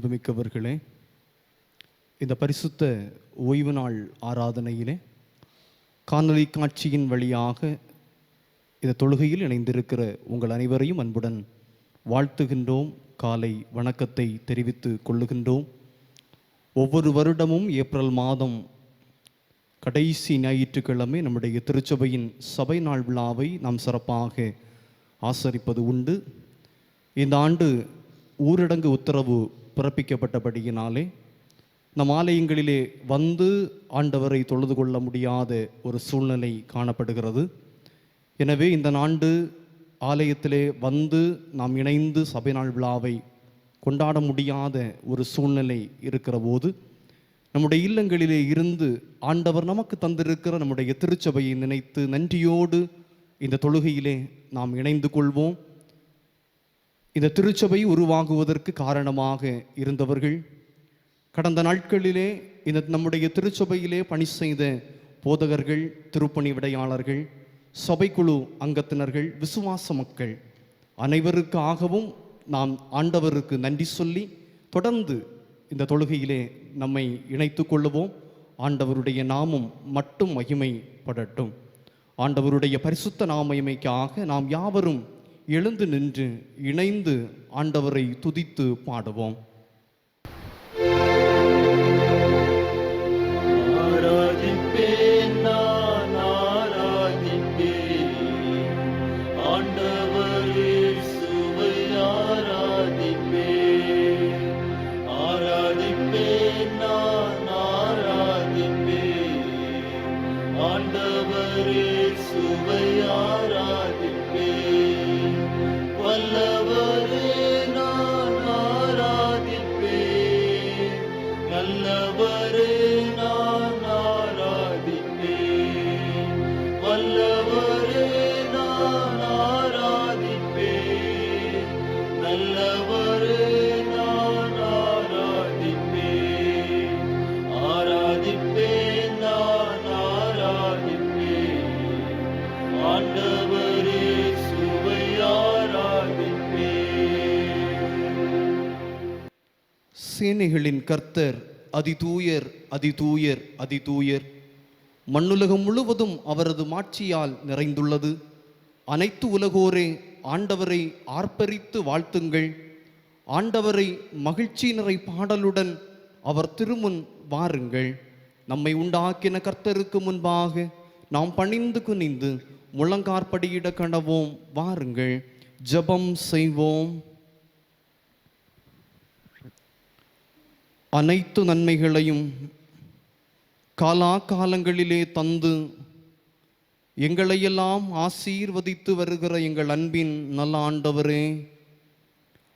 அன்புமிக்கவர்களே, இந்த பரிசுத்த ஓய்வு நாள் ஆராதனையிலே காணொளி காட்சியின் வழியாக இந்த தொழுகையில் இணைந்திருக்கிற உங்கள் அனைவரையும் அன்புடன் வாழ்த்துகின்றோம். காலை வணக்கத்தை தெரிவித்து கொள்ளுகின்றோம். ஒவ்வொரு வருடமும் ஏப்ரல் மாதம் கடைசி ஞாயிற்றுக்கிழமை நம்முடைய திருச்சபையின் சபை நாள் விழாவை நாம் சிறப்பாக ஆசரிப்பது உண்டு. இந்த ஆண்டு ஊரடங்கு உத்தரவு பிறப்பிக்கப்பட்டபடியினாலே நம் ஆலயங்களிலே வந்து ஆண்டவரை தொழுது கொள்ள முடியாத ஒரு சூழ்நிலை காணப்படுகிறது. எனவே இந்த ஆண்டு ஆலயத்திலே வந்து நாம் இணைந்து சபை நாள் விழாவை கொண்டாட முடியாத ஒரு சூழ்நிலை இருக்கிற போது நம்முடைய இல்லங்களிலே இருந்து ஆண்டவர் நமக்கு தந்திருக்கிற நம்முடைய திருச்சபையை நினைத்து நன்றியோடு இந்த தொழுகையிலே நாம் இணைந்து கொள்வோம். இந்த திருச்சபை உருவாகுவதற்கு காரணமாக இருந்தவர்கள், கடந்த நாட்களிலே இந்த நம்முடைய திருச்சபையிலே பணி செய்த போதகர்கள், திருப்பணி விடையாளர்கள், சபைக்குழு அங்கத்தினர்கள், விசுவாச மக்கள் அனைவருக்காகவும் நாம் ஆண்டவருக்கு நன்றி சொல்லி தொடர்ந்து இந்த தொழுகையிலே நம்மை இணைத்து கொள்ளுவோம். ஆண்டவருடைய நாமம் மட்டும் மகிமைப்படட்டும். ஆண்டவருடைய பரிசுத்த நாமமைக்காக நாம் யாவரும் எழுந்து நின்று இணைந்து ஆண்டவரை துதித்து பாடுவோம். சேனைகளின் கர்த்தர் அதிதூயர், அதிதூயர், அதிதூயர். மண்ணுலகம் முழுவதும் அவரது மாட்சியால் நிறைந்துள்ளது. அனைத்து உலகோரே ஆண்டவரை ஆர்ப்பரித்து வாழ்த்துங்கள். ஆண்டவரை மகிழ்ச்சி நிறை பாடலுடன் அவர் திருமுன் வாருங்கள். நம்மை உண்டாக்கின கர்த்தருக்கு முன்பாக நாம் பணிந்து குனிந்து முழங்கார்படியிட கணவோம். வாருங்கள், ஜெபம் செய்வோம். அனைத்து நன்மைகளையும் காலாகாலங்களிலே தந்து எங்களையெல்லாம் ஆசீர்வதித்து வருகிற எங்கள் அன்பின் நல்ல ஆண்டவரே,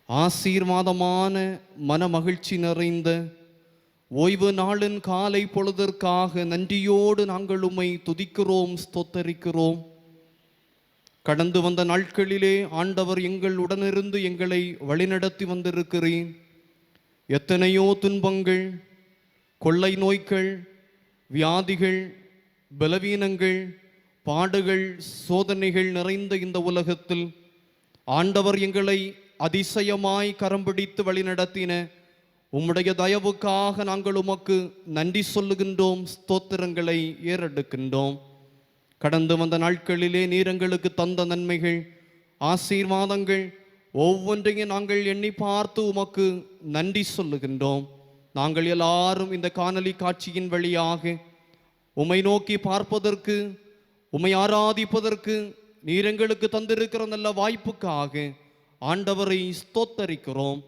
ஆசீர்வாதமான மன மகிழ்ச்சி நிறைந்த ஓய்வு நாளின் காலை பொழுதற்காக நன்றியோடு நாங்கள் உம்மை துதிக்கிறோம், ஸ்தோத்தரிக்கிறோம். கடந்து வந்த நாட்களிலே ஆண்டவர் எங்கள் உடனிருந்து எங்களை வழிநடத்தி வந்திருக்கிறேன். எத்தனையோ துன்பங்கள், கொள்ளை நோய்கள், வியாதிகள், பலவீனங்கள், பாடுகள், சோதனைகள் நிறைந்த இந்த உலகத்தில் ஆண்டவர் எங்களை அதிசயமாய் கரம் பிடித்து வழிநடத்தின உம்முடைய தயவுக்காக நாங்கள் உமக்கு நன்றி சொல்லுகின்றோம், ஸ்தோத்திரங்களை ஏறெடுக்கின்றோம். கடந்து வந்த நாட்களிலே நீர் எங்களுக்கு தந்த நன்மைகள், ஆசீர்வாதங்கள் ஒவ்வொன்றையும் நாங்கள் எண்ணி பார்த்து உமக்கு நன்றி சொல்லுகின்றோம். நாங்கள் எல்லாரும் இந்த காணொளி காட்சியின் வழியாக உம்மை நோக்கி பார்ப்பதற்கு, உம்மை ஆராதிப்பதற்கு நீர் எங்களுக்கு தந்திருக்கிற நல்ல வாய்ப்புக்காக ஆண்டவரை ஸ்தோத்தரிக்கிறோம்.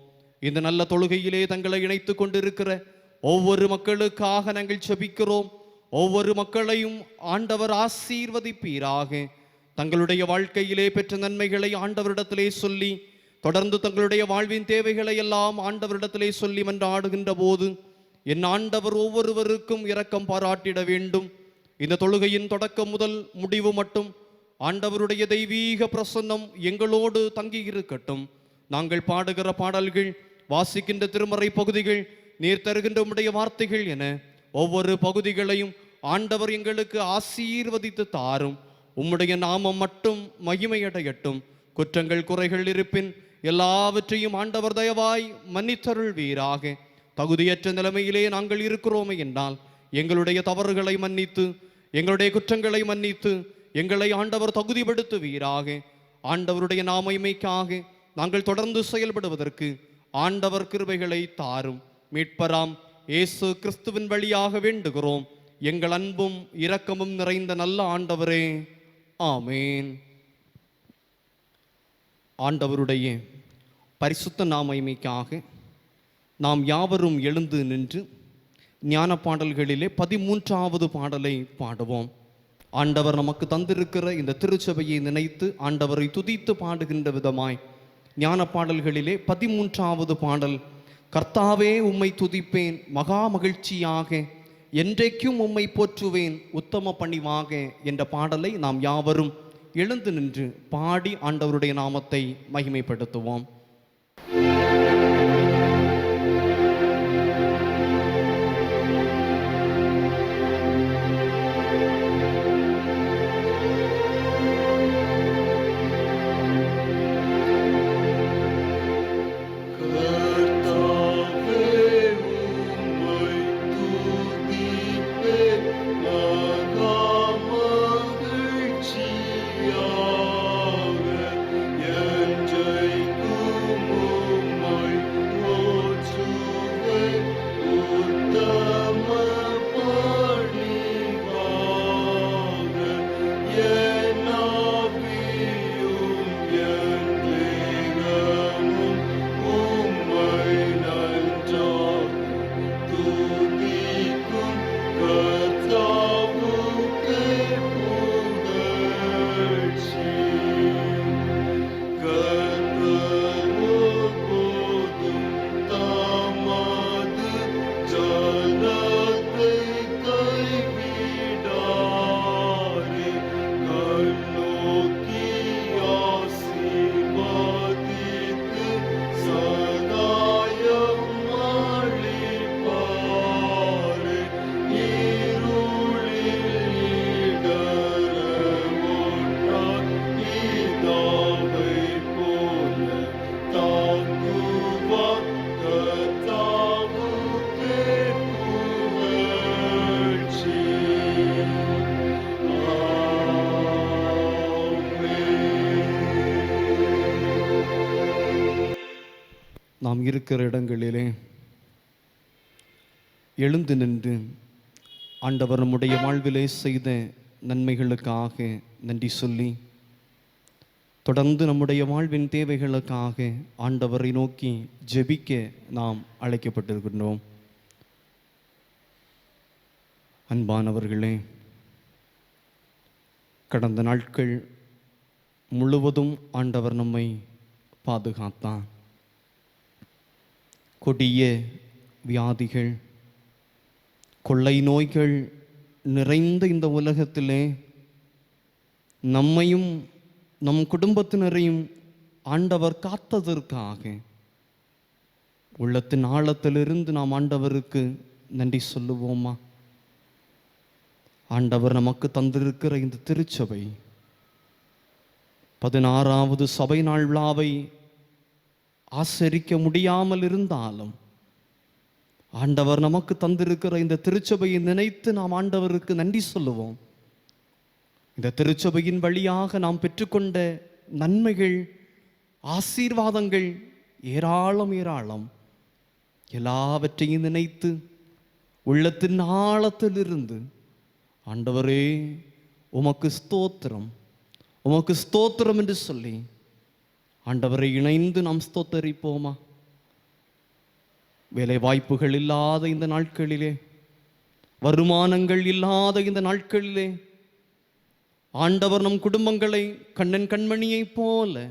இந்த நல்ல தொழுகையிலே தங்களை இணைத்து கொண்டிருக்கிற ஒவ்வொரு மக்களுக்காக நாங்கள் செபிக்கிறோம். ஒவ்வொரு மக்களையும் ஆண்டவர் ஆசீர்வதிப்பீராக. தங்களுடைய வாழ்க்கையிலே பெற்ற நன்மைகளை ஆண்டவரிடத்திலே சொல்லி தொடர்ந்து தங்களுடைய வாழ்வின் தேவைகளை எல்லாம் ஆண்டவரிடத்திலே சொல்லி மன்றாடுகின்ற போது என் ஆண்டவர் ஒவ்வொருவருக்கும் இரக்கம் பாராட்டிட வேண்டும். இந்த தொழுகையின் தொடக்கம் முதல் முடிவு மட்டும் ஆண்டவருடைய தெய்வீக பிரசன்னம் எங்களோடு தங்கி இருக்கட்டும். நாங்கள் பாடுகிற பாடல்கள், வாசிக்கின்ற திருமறை பகுதிகள், நீர் தருகின்ற உம்முடைய வார்த்தைகள் என ஒவ்வொரு பகுதிகளையும் ஆண்டவர் எங்களுக்கு ஆசீர்வதித்து தாரும். உம்முடைய நாமம் மட்டும் மகிமையடையட்டும். குற்றங்கள் குறைகள் இருப்பின் எல்லாவற்றையும் ஆண்டவர் தயவாய் மன்னித்தருள்வீராக. தகுதியற்ற நிலைமையிலே நாங்கள் இருக்கிறோமே என்றால் எங்களுடைய தவறுகளை மன்னித்து, எங்களுடைய குற்றங்களை மன்னித்து எங்களை ஆண்டவர் தகுதிப்படுத்துவீராக. ஆண்டவருடைய நாமமைக்காக நாங்கள் தொடர்ந்து செயல்படுவதற்கு ஆண்டவர் கிருபைகளை தாரும். மீட்பராம் இயேசு கிறிஸ்துவின் வழியாக வேண்டுகிறோம் எங்கள் அன்பும் இரக்கமும் நிறைந்த நல்ல ஆண்டவரே, ஆமேன். ஆண்டவருடைய பரிசுத்த நாமமைக்காக நாம் யாவரும் எழுந்து நின்று ஞான பாடல்களிலே 13வது பாடலை பாடுவோம். ஆண்டவர் நமக்கு தந்திருக்கிற இந்த திருச்சபையை நினைத்து ஆண்டவரை துதித்து பாடுகின்ற விதமாய் ஞான பாடல்களிலே 13வது பாடல், கர்த்தாவே உம்மை துதிப்பேன் மகா மகிழ்ச்சியாக, என்றைக்கும் உம்மை போற்றுவேன் உத்தம பணிவாக என்ற பாடலை நாம் யாவரும் எழுந்து நின்று பாடி ஆண்டவருடைய நாமத்தை மகிமைப்படுத்துவோம். நாம் இருக்கிற இடங்களிலே எழுந்து நின்று ஆண்டவர் நம்முடைய வாழ்விலே செய்த நன்மைகளுக்காக நன்றி சொல்லி, தொடர்ந்து நம்முடைய வாழ்வின் தேவைகளுக்காக ஆண்டவரை நோக்கி ஜெபிக்க நாம் அழைக்கப்பட்டிருக்கின்றோம். அன்பானவர்களே, கடந்த நாட்கள் முழுவதும் ஆண்டவர் நம்மை பாதுகாத்தார். கொடிய வியாதிகள், கொள்ளை நோய்கள் நிறைந்த இந்த உலகத்திலே நம்மையும் நம் குடும்பத்தினரையும் ஆண்டவர் காத்ததற்காக உள்ளத்தின் ஆழத்திலிருந்து நாம் ஆண்டவருக்கு நன்றி சொல்லுவோமா? ஆண்டவர் நமக்கு தந்திருக்கிற இந்த திருச்சபை 16வது சபை நாள் விழாவை ஆசரிக்க முடியாமல் இருந்தாலும் ஆண்டவர் நமக்கு தந்திருக்கிற இந்த திருச்சபையை நினைத்து நாம் ஆண்டவருக்கு நன்றி சொல்லுவோம். இந்த திருச்சபையின் வழியாக நாம் பெற்றுக்கொண்ட நன்மைகள், ஆசீர்வாதங்கள் ஏராளம் ஏராளம். எல்லாவற்றையும் நினைத்து உள்ளத்தின் ஆழத்திலிருந்து ஆண்டவரே உமக்கு ஸ்தோத்திரம், உமக்கு ஸ்தோத்திரம் என்று சொல்லி ஆண்டவரை இணைந்து நாம் ஸ்தோத்தரிப்போமா? வேலை வாய்ப்புகள் இல்லாத இந்த நாட்களிலே, வருமானங்கள் இல்லாத இந்த நாட்களிலே ஆண்டவர் நம் குடும்பங்களை கண்ணன் கண்மணியைப் போல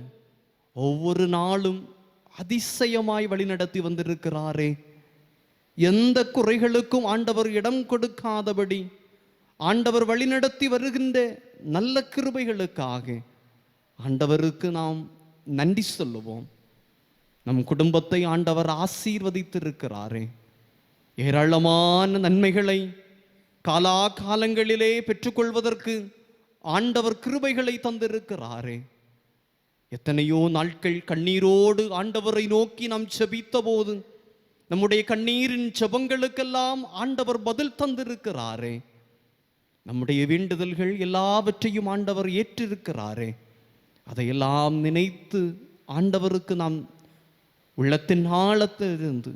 ஒவ்வொரு நாளும் அதிசயமாய் வழிநடத்தி வந்திருக்கிறாரே. எந்த குறைகளுக்கும் ஆண்டவர் இடம் கொடுக்காதபடி ஆண்டவர் வழிநடத்தி வருகின்ற நல்ல கிருபைகளுக்காக ஆண்டவருக்கு நாம் நன்றி சொல்லுவோம். நம் குடும்பத்தை ஆண்டவர் ஆசீர்வதித்திருக்கிறாரே. ஏராளமான நன்மைகளை காலாகாலங்களிலே பெற்றுக்கொள்வதற்கு ஆண்டவர் கிருபைகளை தந்திருக்கிறாரே. எத்தனையோ நாட்கள் கண்ணீரோடு ஆண்டவரை நோக்கி நாம் செபித்த போது நம்முடைய கண்ணீரின் ஜெபங்களுக்கெல்லாம் ஆண்டவர் பதில் தந்திருக்கிறாரே. நம்முடைய வேண்டுதல்கள் எல்லாவற்றையும் ஆண்டவர் ஏற்றிருக்கிறாரே. அதையெல்லாம் நினைத்து ஆண்டவருக்கு நாம் உள்ளத்தின் ஆழத்திலிருந்து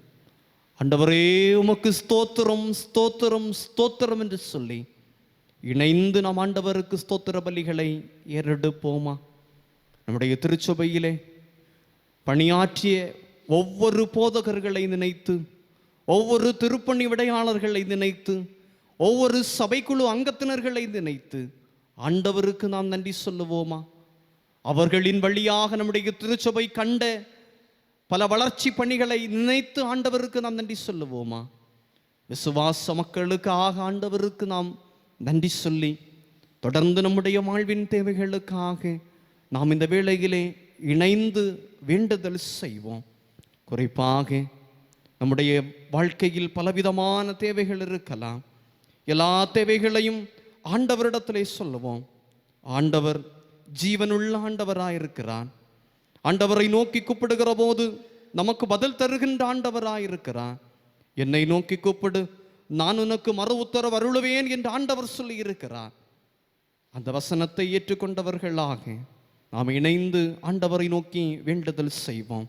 ஆண்டவரே உமக்கு ஸ்தோத்திரம் ஸ்தோத்திரம் ஸ்தோத்திரம் என்று சொல்லி இணைந்து நாம் ஆண்டவருக்கு ஸ்தோத்திர பலிகளை ஏறெடுப்போமா? நம்முடைய திருச்சபையிலே பணியாற்றிய ஒவ்வொரு போதகர்களை நினைத்து, ஒவ்வொரு திருப்பணி விடையாளர்களை நினைத்து, ஒவ்வொரு சபைக்குழு அங்கத்தினர்களை நினைத்து ஆண்டவருக்கு நாம் நன்றி சொல்லுவோமா? அவர்களின் வழியாக நம்முடைய திருச்சபை கண்ட பல வளர்ச்சி பணிகளை நினைத்து ஆண்டவருக்கு நாம் நன்றி சொல்லுவோமா? விசுவாச மக்களுக்காக ஆண்டவருக்கு நாம் நன்றி சொல்லி தொடர்ந்து நம்முடைய வாழ்வின் தேவைகளுக்காக நாம் இந்த வேளையிலே இணைந்து வேண்டுதல் செய்வோம். குறிப்பாக நம்முடைய வாழ்க்கையில் பலவிதமான தேவைகள் இருக்கலாம். எல்லா தேவைகளையும் ஆண்டவரிடத்திலே சொல்லுவோம். ஆண்டவர் ஜீவனுள்ள ஆண்டவராயிருக்கிறான். ஆண்டவரை நோக்கி கூப்பிடுகிற போது நமக்கு பதில் தருகின்ற ஆண்டவராயிருக்கிறான். என்னை நோக்கி கூப்பிடு, நான் உனக்கு மறு உத்தரவு அருளுவேன் என்று ஆண்டவர் சொல்லி இருக்கிறார். அந்த வசனத்தை ஏற்றுக்கொண்டவர்களாக நாம் இணைந்து ஆண்டவரை நோக்கி வேண்டுதல் செய்வோம்.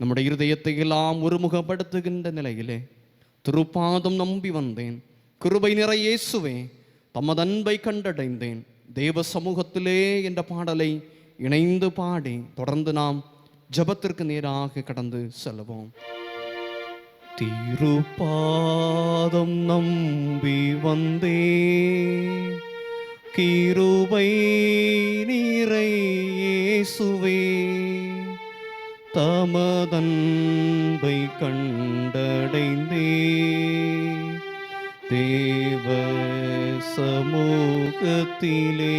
நம்முடைய இருதயத்தை எல்லாம் ஒருமுகப்படுத்துகின்ற நிலையிலே திருப்பாதம் நம்பி வந்தேன், கிருபை நிறை இயேசுவே தமது அன்பை கண்டடைந்தேன், தேவ சமூகத்திலே என்ற பாடலை இணைந்து பாடி தொடர்ந்து நாம் ஜெபத்திற்கு நேராக கடந்து செல்வோம். திருப்பாதம் நம்பி வந்தே, கிருபை நிறை இயேசுவே தமதன்பை கண்டடைந்தே, தேவ சமூகத்திலே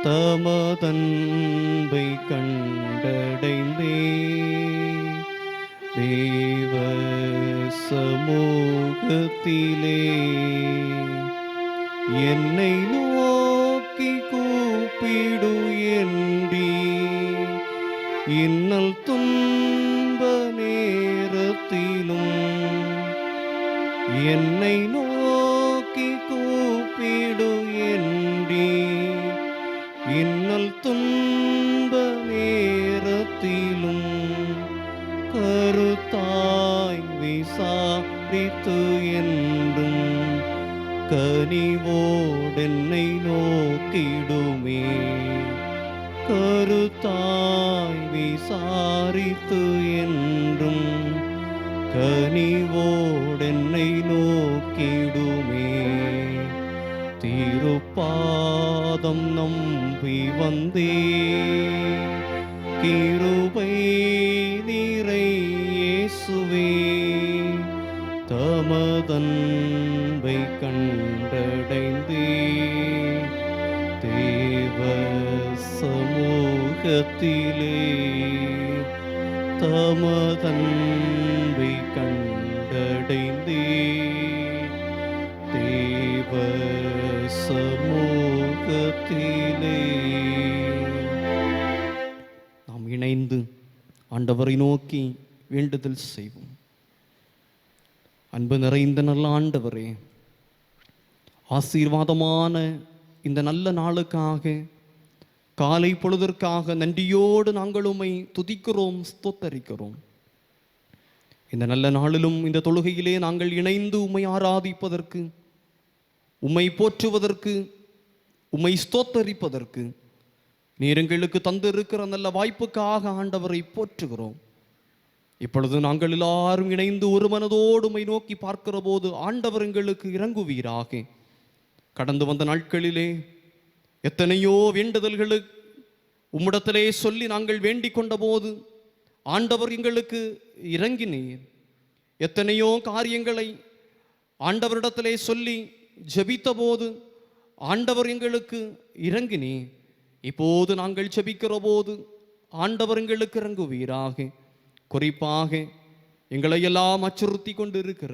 தமதன்பை கண்டடைந்தே, தேவ சமூகத்திலே என்னை நோக்கி கூப்பிடு என்றி, இன்னல் துன்ப நேரத்திலும் என்னை நோக்கி கூப்பிடு என்றி, இன்னல் துன்ப நேரத்திலும் கருத்தாய் விசாரித்து என்றும் கனிவோடென்னை நோக்கிடுமே, கருத்தாய் விசாரித்து என்றும் கனிவோடென்னை நோக்கிடுமே. திருப்பாதம் நம்பி வந்தே, கிருபை நிறை இயேசுவே தமதன்பை கண்டடைந்தே, தேவ சமூகத்திலே தமதன்பை கண்டடைந்தே, தேவ சமூகத்திலே. நாம் இணைந்து ஆண்டவரை நோக்கி வேண்டுதல் செய்வோம். அன்பு நிறைந்த நல்ல ஆண்டவரே, ஆசீர்வாதமான இந்த நல்ல நாளுக்காக, காலை பொழுதற்காக நன்றியோடு நாங்கள் உம்மை துதிக்கிறோம், ஸ்தோத்தரிக்கிறோம். இந்த நல்ல நாளிலும் இந்த தொழுகையிலே நாங்கள் இணைந்து உம்மை ஆராதிப்பதற்கு, உம்மை போற்றுவதற்கு, உம்மை ஸ்தோத்தரிப்பதற்கு நீர் எங்களுக்கு தந்திருக்கிற நல்ல வாய்ப்புக்காக ஆண்டவரை போற்றுகிறோம். இப்பொழுது நாங்கள் எல்லாரும் இணைந்து ஒரு மனதோடு உம்மை நோக்கி பார்க்கிற போது ஆண்டவர் எங்களுக்கு இறங்குவீராக. கடந்து வந்த நாட்களிலே எத்தனையோ வேண்டுதல்களை உம்மிடத்திலே சொல்லி நாங்கள் வேண்டிக் கொண்ட போது ஆண்டவர் எங்களுக்கு இறங்கினீர். எத்தனையோ காரியங்களை ஆண்டவரிடத்திலே சொல்லி ஜெபித்த போது ஆண்டவர் எங்களுக்கு இறங்கினீர். இப்போது நாங்கள் ஜெபிக்கிற போது ஆண்டவர் எங்களுக்கு இறங்குவீராக. குறிப்பாக எங்களை எல்லாம் அச்சுறுத்தி கொண்டு இருக்கிற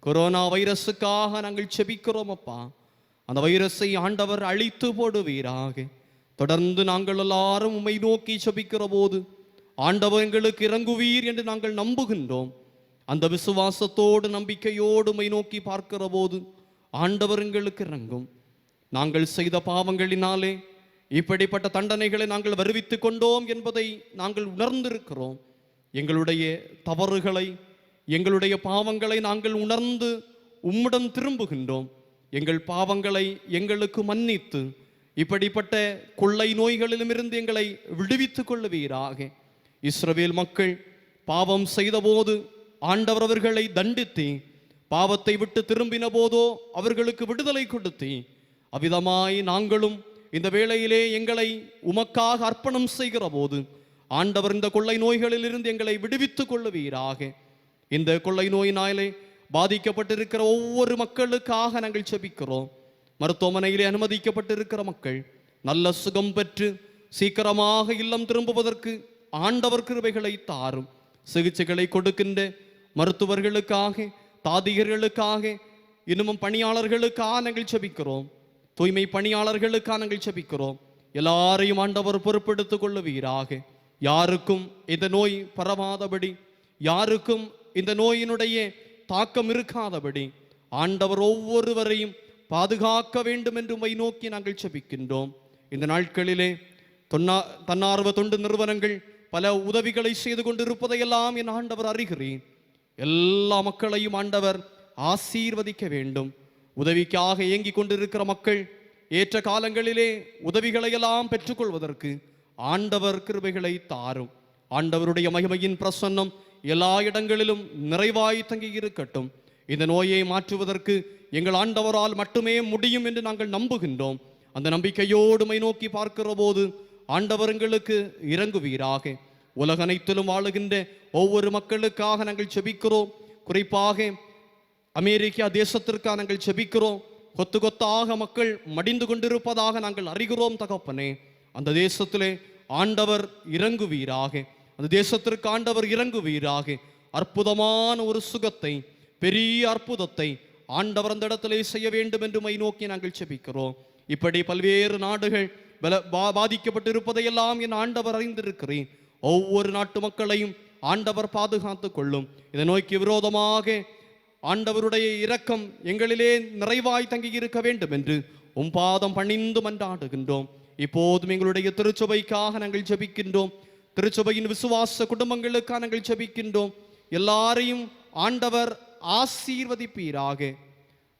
கொரோனா வைரஸுக்காக நாங்கள் ஜெபிக்கிறோம் அப்பா. அந்த வைரஸை ஆண்டவர் அழித்து போடுவீராக. தொடர்ந்து நாங்கள் எல்லாரும் உம்மை நோக்கி செபிக்கிற போது ஆண்டவர் எங்களுக்கு இறங்குவீர் என்று நாங்கள் நம்புகின்றோம். அந்த விசுவாசத்தோடு நம்பிக்கையோடு உம்மை நோக்கி பார்க்கிற போது ஆண்டவர் எங்களுக்கு இறங்கும். நாங்கள் செய்த பாவங்களினாலே இப்படிப்பட்ட தண்டனைகளை நாங்கள் வருவித்துக் கொண்டோம் என்பதை நாங்கள் உணர்ந்திருக்கிறோம். எங்களுடைய தவறுகளை, எங்களுடைய பாவங்களை நாங்கள் உணர்ந்து உம்மிடம் திரும்புகின்றோம். எங்கள் பாவங்களை எங்களுக்கு மன்னித்து இப்படிப்பட்ட கொள்ளை நோய்களிலுமிருந்து எங்களை விடுவித்துக் கொள்ளுவீராக. இஸ்ரவேல் மக்கள் பாவம் செய்தபோது ஆண்டவர் அவர்களை தண்டித்து பாவத்தை விட்டு திரும்பின போதோ அவர்களுக்கு விடுதலை கொடுத்து, அவ்விதமாய் நாங்களும் இந்த வேளையிலே எங்களை உமக்காக அர்ப்பணம் செய்கிற போது ஆண்டவர் இந்த கொள்ளை நோய்களிலிருந்து எங்களை விடுவித்துக் கொள்ளுவீராக. இந்த கொள்ளை நோயினாலே பாதிக்கப்பட்டிருக்கிற ஒவ்வொரு மக்களுக்காக நாங்கள் செபிக்கிறோம். மருத்துவமனையிலே அனுமதிக்கப்பட்டிருக்கிற மக்கள் நல்ல சுகம் பெற்று சீக்கிரமாக இல்லம் திரும்புவதற்கு ஆண்டவர் கிருபைகளை தாரும். சிகிச்சைகளை கொடுக்கின்ற மருத்துவர்களுக்காக, தாதிகர்களுக்காக, இன்னும் பணியாளர்களுக்காக நாங்கள் செபிக்கிறோம். தூய்மை பணியாளர்களுக்காக நாங்கள் செபிக்கிறோம். எல்லாரையும் ஆண்டவர் பொறுப்பெடுத்துக் கொள்ளுவீராக. யாருக்கும் இந்த நோய் பரவாதபடி, யாருக்கும் இந்த நோயினுடைய தாக்கம் இருக்காதபடி ஆண்டவர் ஒவ்வொருவரையும் பாதுகாக்க வேண்டும் என்று உம்மை நோக்கி நாங்கள் செபிக்கின்றோம். இந்த நாட்களிலே தன்னார்வ தொண்டு நிறுவனங்கள் பல உதவிகளை செய்து கொண்டிருப்பதையெல்லாம் என் ஆண்டவர் அறிகிறேன். எல்லா மக்களையும் ஆண்டவர் ஆசீர்வதிக்க வேண்டும். உதவிக்காக ஏங்கிக் கொண்டிருக்கிற மக்கள் ஏற்ற காலங்களிலே உதவிகளை எல்லாம் பெற்றுக்கொள்வதற்கு ஆண்டவர் கிருபைகளை தாரும். ஆண்டவருடைய மகிமையின் பிரசன்னம் எல்லா இடங்களிலும் நிறைவாய் தங்கி இருக்கட்டும். இந்த நோயை மாற்றுவதற்கு எங்கள் ஆண்டவரால் மட்டுமே முடியும் என்று நாங்கள் நம்புகின்றோம். அந்த நம்பிக்கையோடு உம்மை நோக்கி பார்க்கிற போது ஆண்டவர் எங்களுக்கு இறங்குவீராக. உலகனைத்திலும் வாழுகின்ற ஒவ்வொரு மக்களுக்காக நாங்கள் செபிக்கிறோம். குறிப்பாக அமெரிக்கா தேசத்திற்காக நாங்கள் செபிக்கிறோம். கொத்து கொத்தாக மக்கள் மடிந்து கொண்டிருப்பதாக நாங்கள் அறிகிறோம் தகப்பனே. அந்த தேசத்திலே ஆண்டவர் இறங்குவீராக. அந்த தேசத்திற்கு ஆண்டவர் இறங்குவீராக. அற்புதமான ஒரு சுகத்தை, பெரிய அற்புதத்தை ஆண்டவர் அந்த இடத்திலே செய்ய வேண்டும் என்று உம்மை நோக்கி நாங்கள் செபிக்கிறோம். இப்படி பல்வேறு நாடுகள் பாதிக்கப்பட்டிருப்பதையெல்லாம் என் ஆண்டவர் அறிந்திருக்கிறேன். ஒவ்வொரு நாட்டு மக்களையும் ஆண்டவர் பாதுகாத்துக் கொள்ளும். இந்த நோய்க்கு விரோதமாக ஆண்டவருடைய இரக்கம் எங்களிலே நிறைவாய் தங்கியிருக்க வேண்டும் என்று பாதம் பணிந்து மன்றாடுகின்றோம். இப்போதும் எங்களுடைய திருச்சபைக்காக நாங்கள் ஜெபிக்கின்றோம். திருச்சபையின் விசுவாச குடும்பங்களுக்காக நாங்கள் ஜெபிக்கின்றோம். எல்லாரையும் ஆண்டவர் ஆசீர்வதிப்பீராக.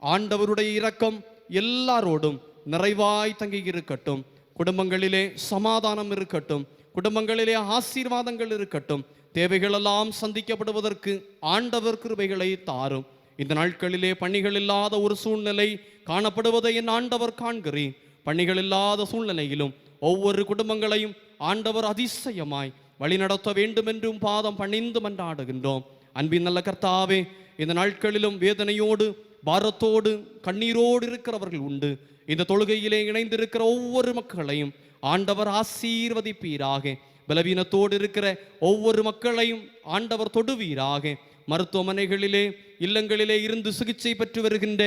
ஆண்டவருடைய இரக்கம் எல்லாரோடும் நிறைவாய் தங்கி இருக்கட்டும். குடும்பங்களிலே சமாதானம் இருக்கட்டும். குடும்பங்களிலே ஆசீர்வாதங்கள் இருக்கட்டும். தேவைகளெல்லாம் சந்திக்கப்படுவதற்கு ஆண்டவர் கிருபைகளை தாரும். இந்த நாட்களிலே பணிகள் இல்லாத ஒரு சூழ்நிலை காணப்படுவதை என் ஆண்டவர் காண்கிறேன். பணிகள் இல்லாத சூழ்நிலையிலும் ஒவ்வொரு குடும்பங்களையும் ஆண்டவர் அதிசயமாய் வழிநடத்த வேண்டும் என்றும் பாதம் பணிந்து மன்றாடுகின்றோம். அன்பின் நல்ல கர்த்தாவே, இந்த நாட்களிலும் வேதனையோடு, பாரத்தோடு, கண்ணீரோடு இருக்கிறவர்கள் உண்டு. இந்த தொழுகையிலே இணைந்திருக்கிற ஒவ்வொரு மக்களையும் ஆண்டவர் ஆசீர்வதிப்பீராக. பலவீனத்தோடு இருக்கிற ஒவ்வொரு மக்களையும் ஆண்டவர் தொடுவீராக. மருத்துவமனைகளிலே, இல்லங்களிலே இருந்து சிகிச்சை பெற்று வருகின்ற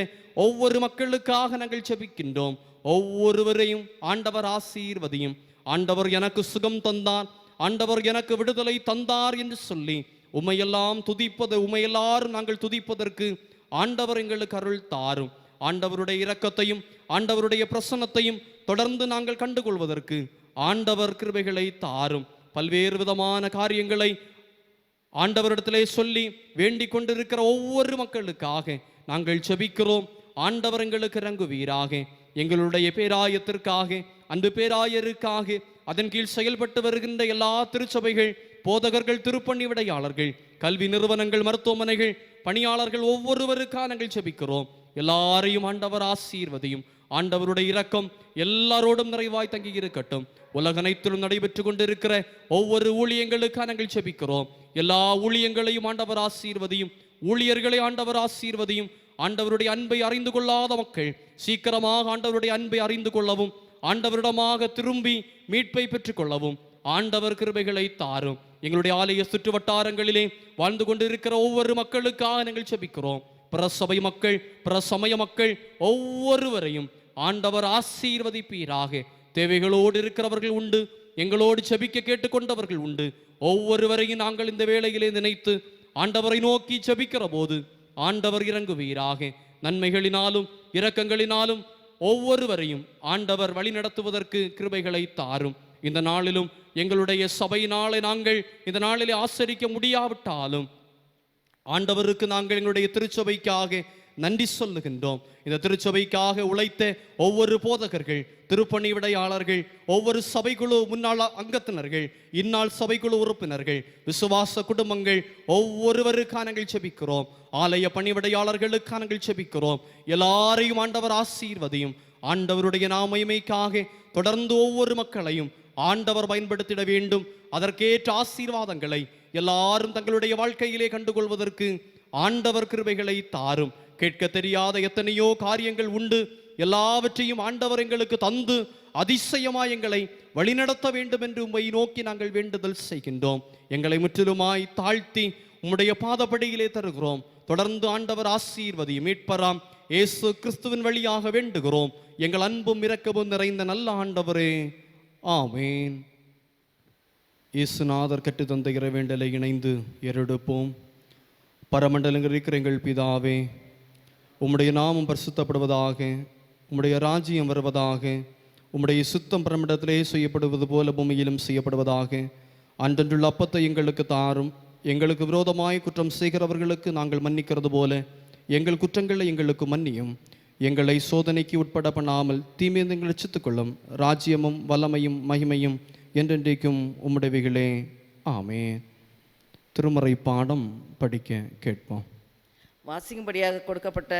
ஒவ்வொரு மக்களுக்காக நாங்கள் ஜெபிக்கின்றோம். ஒவ்வொருவரையும் ஆண்டவர் ஆசீர்வதியும். ஆண்டவர் எனக்கு சுகம் தந்தார், ஆண்டவர் எனக்கு விடுதலை தந்தார் என்று சொல்லி உம்மையெல்லாம் உம்மையெல்லாரும் நாங்கள் துதிப்பதற்கு ஆண்டவர் எங்களுக்கு அருள் தாரும். ஆண்டவருடைய இரக்கத்தையும் ஆண்டவருடைய பிரசன்னத்தையும் தொடர்ந்து நாங்கள் கண்டுகொள்வதற்கு ஆண்டவர் கிருபைகளை தாரும். பல்வேறு விதமான காரியங்களை ஆண்டவரிடத்திலே சொல்லி வேண்டிக் கொண்டிருக்கிற ஒவ்வொரு மக்களுக்காக நாங்கள் ஜெபிக்கிறோம். ஆண்டவர் எங்களுக்கு இறங்குவீராக. எங்களுடைய பேராயத்திற்காக, அன்பு பேராயருக்காக, அதன் கீழ் செயல்பட்டு வருகின்ற எல்லா திருச்சபைகள், போதகர்கள், திருப்பணி விடையாளர்கள், கல்வி நிறுவனங்கள், மருத்துவமனைகள், பணியாளர்கள் ஒவ்வொருவருக்காக நாங்கள் ஜெபிக்கிறோம். எல்லாரையும் ஆண்டவர் ஆசீர்வதியும். ஆண்டவருடைய இரக்கம் எல்லாரோடும் நிறைவாய் தங்கி இருக்கட்டும். உலகனைத்திலும் நடைபெற்று கொண்டிருக்கிற ஒவ்வொரு ஊழியங்களுக்காக நாங்கள் ஜெபிக்கிறோம். எல்லா ஊழியங்களையும் ஆண்டவர் ஆசீர்வதியும். ஊழியர்களை ஆண்டவர் ஆசீர்வதியும். ஆண்டவருடைய அன்பை அறிந்து கொள்ளாத மக்கள் சீக்கிரமாக ஆண்டவருடைய அன்பை அறிந்து கொள்ளவும், ஆண்டவரிடமாக திரும்பி மீட்பை பெற்றுக் கொள்ளவும் ஆண்டவர் கிருபைகளை தாரும். எங்களுடைய ஆலய சுற்று வட்டாரங்களிலே வாழ்ந்து கொண்டிருக்கிற ஒவ்வொரு மக்களுக்காக நாங்கள் ஜெபிக்கிறோம். பிரசபை மக்கள், பிரசமய மக்கள் ஒவ்வொருவரையும் ஆண்டவர் ஆசீர்வதிப்பீராக. தேவைகளோடு இருக்கிறவர்கள் உண்டு, எங்களோடு செபிக்க கேட்டுக்கொண்டவர்கள் உண்டு. ஒவ்வொருவரையும் நாங்கள் இந்த வேளையிலே நினைத்து ஆண்டவரை நோக்கி செபிக்கிற போது ஆண்டவர் இறங்குவீராக. நன்மைகளினாலும் இரக்கங்களினாலும் ஒவ்வொருவரையும் ஆண்டவர் வழி நடத்துவதற்கு கிருபைகளை தாரும். இந்த நாளிலும் எங்களுடைய சபையினாலே நாங்கள் இந்த நாளிலே ஆசரிக்க முடியாவிட்டாலும் ஆண்டவருக்கு நாங்கள் எங்களுடைய திருச்சபைக்காக நன்றி சொல்லுகின்றோம். இந்த திருச்சபைக்காக உழைத்த ஒவ்வொரு போதகர்கள், திருப்பணி விடையாளர்கள், ஒவ்வொரு சபைக்குழு முன்னாள் அங்கத்தினர்கள், இந்நாள் சபைக்குழு உறுப்பினர்கள், விசுவாச குடும்பங்கள் ஒவ்வொருவருக்காக நாங்கள் செபிக்கிறோம். ஆலய பணிவிடையாளர்களுக்காக நாங்கள் செபிக்கிறோம். எல்லாரையும் ஆண்டவர் ஆசீர்வதியும். ஆண்டவருடைய நாமமைக்காக தொடர்ந்து ஒவ்வொரு மக்களையும் ஆண்டவர் பயன்படுத்திட வேண்டும். அதற்கேற்ற ஆசீர்வாதங்களை எல்லாரும் தங்களுடைய வாழ்க்கையிலே கண்டுகொள்வதற்கு ஆண்டவர் கிருபைகளை தாரும். கேட்க தெரியாத எத்தனையோ காரியங்கள் உண்டு. எல்லாவற்றையும் ஆண்டவர் எங்களுக்கு தந்து அதிசயமாய் எங்களை வழிநடத்த வேண்டும் என்று உம்மை நோக்கி நாங்கள் வேண்டுதல் செய்கின்றோம். எங்களை முற்றிலுமாய் தாழ்த்தி உம்முடைய பாதப்படியிலே தருகிறோம். தொடர்ந்து ஆண்டவர் ஆசீர்வதி மீட்பராம் இயேசு கிறிஸ்துவின் வழியாக வேண்டுகிறோம். எங்கள் அன்பும் இரக்கமும் நிறைந்த நல்ல ஆண்டவரே, ஆமேன். இயேசுநாதர் கற்று தந்த இறைவேண்டலை இணைந்து ஏறெடுப்போம். பரமண்டலங்கள் இருக்கிற எங்கள் பிதாவே, உம்முடைய நாமம் பரிசுத்தப்படுவதாக, உம்முடைய ராஜ்யம் வருவதாக, உம்முடைய சுத்தம் பரமண்டலத்திலே செய்யப்படுவது போல பூமியிலும் செய்யப்படுவதாக. அன்றன்றுள்ள அப்பத்தை எங்களுக்கு தாரும். எங்களுக்கு விரோதமாய் குற்றம் செய்கிறவர்களுக்கு நாங்கள் மன்னிக்கிறது போல எங்கள் குற்றங்களை எங்களுக்கு மன்னியும். எங்களை சோதனைக்கு உட்பட பண்ணாமல் தீமையை எங்களை ரட்சித்துக்கொள்ளும். ராஜ்யமும் வல்லமையும் மகிமையும் என்றென்றைக்கும் உம்முடையவைகளே, ஆமென். திருமறை பாடம் படிக்க கேட்போம். வாசிக்கும்படியாக கொடுக்கப்பட்ட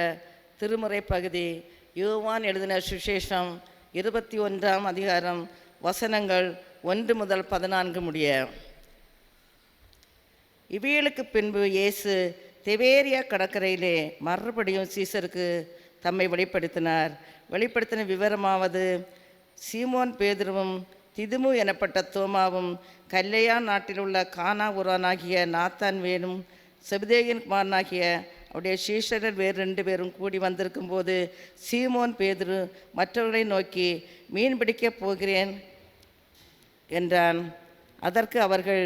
திருமறை பகுதி யோவான் எழுதின சுவிசேஷம் 21ஆம் அதிகாரம் வசனங்கள் 1 முதல் 14 முடிய. இவைகளுக்கு பின்பு இயேசு திபேரியா கடற்கரையிலே மறுபடியும் சீசருக்கு தம்மை வெளிப்படுத்தினார். வெளிப்படுத்தின விவரமாவது, சீமோன் பேதுருவும் திதுமு எனப்பட்ட தோமாவும் கல்லேயா நாட்டில் உள்ள கானா ஊரானாகிய நாத்தான் வேணும் செபதேயின் குமாரனாகிய அவருடைய சீஷர்கள் வேறு 2 பேரும் கூடி வந்திருக்கும் போது சீமோன் பேதுரு மற்றவர்களை நோக்கி, மீன் பிடிக்கப் போகிறேன் என்றான். அதற்கு அவர்கள்,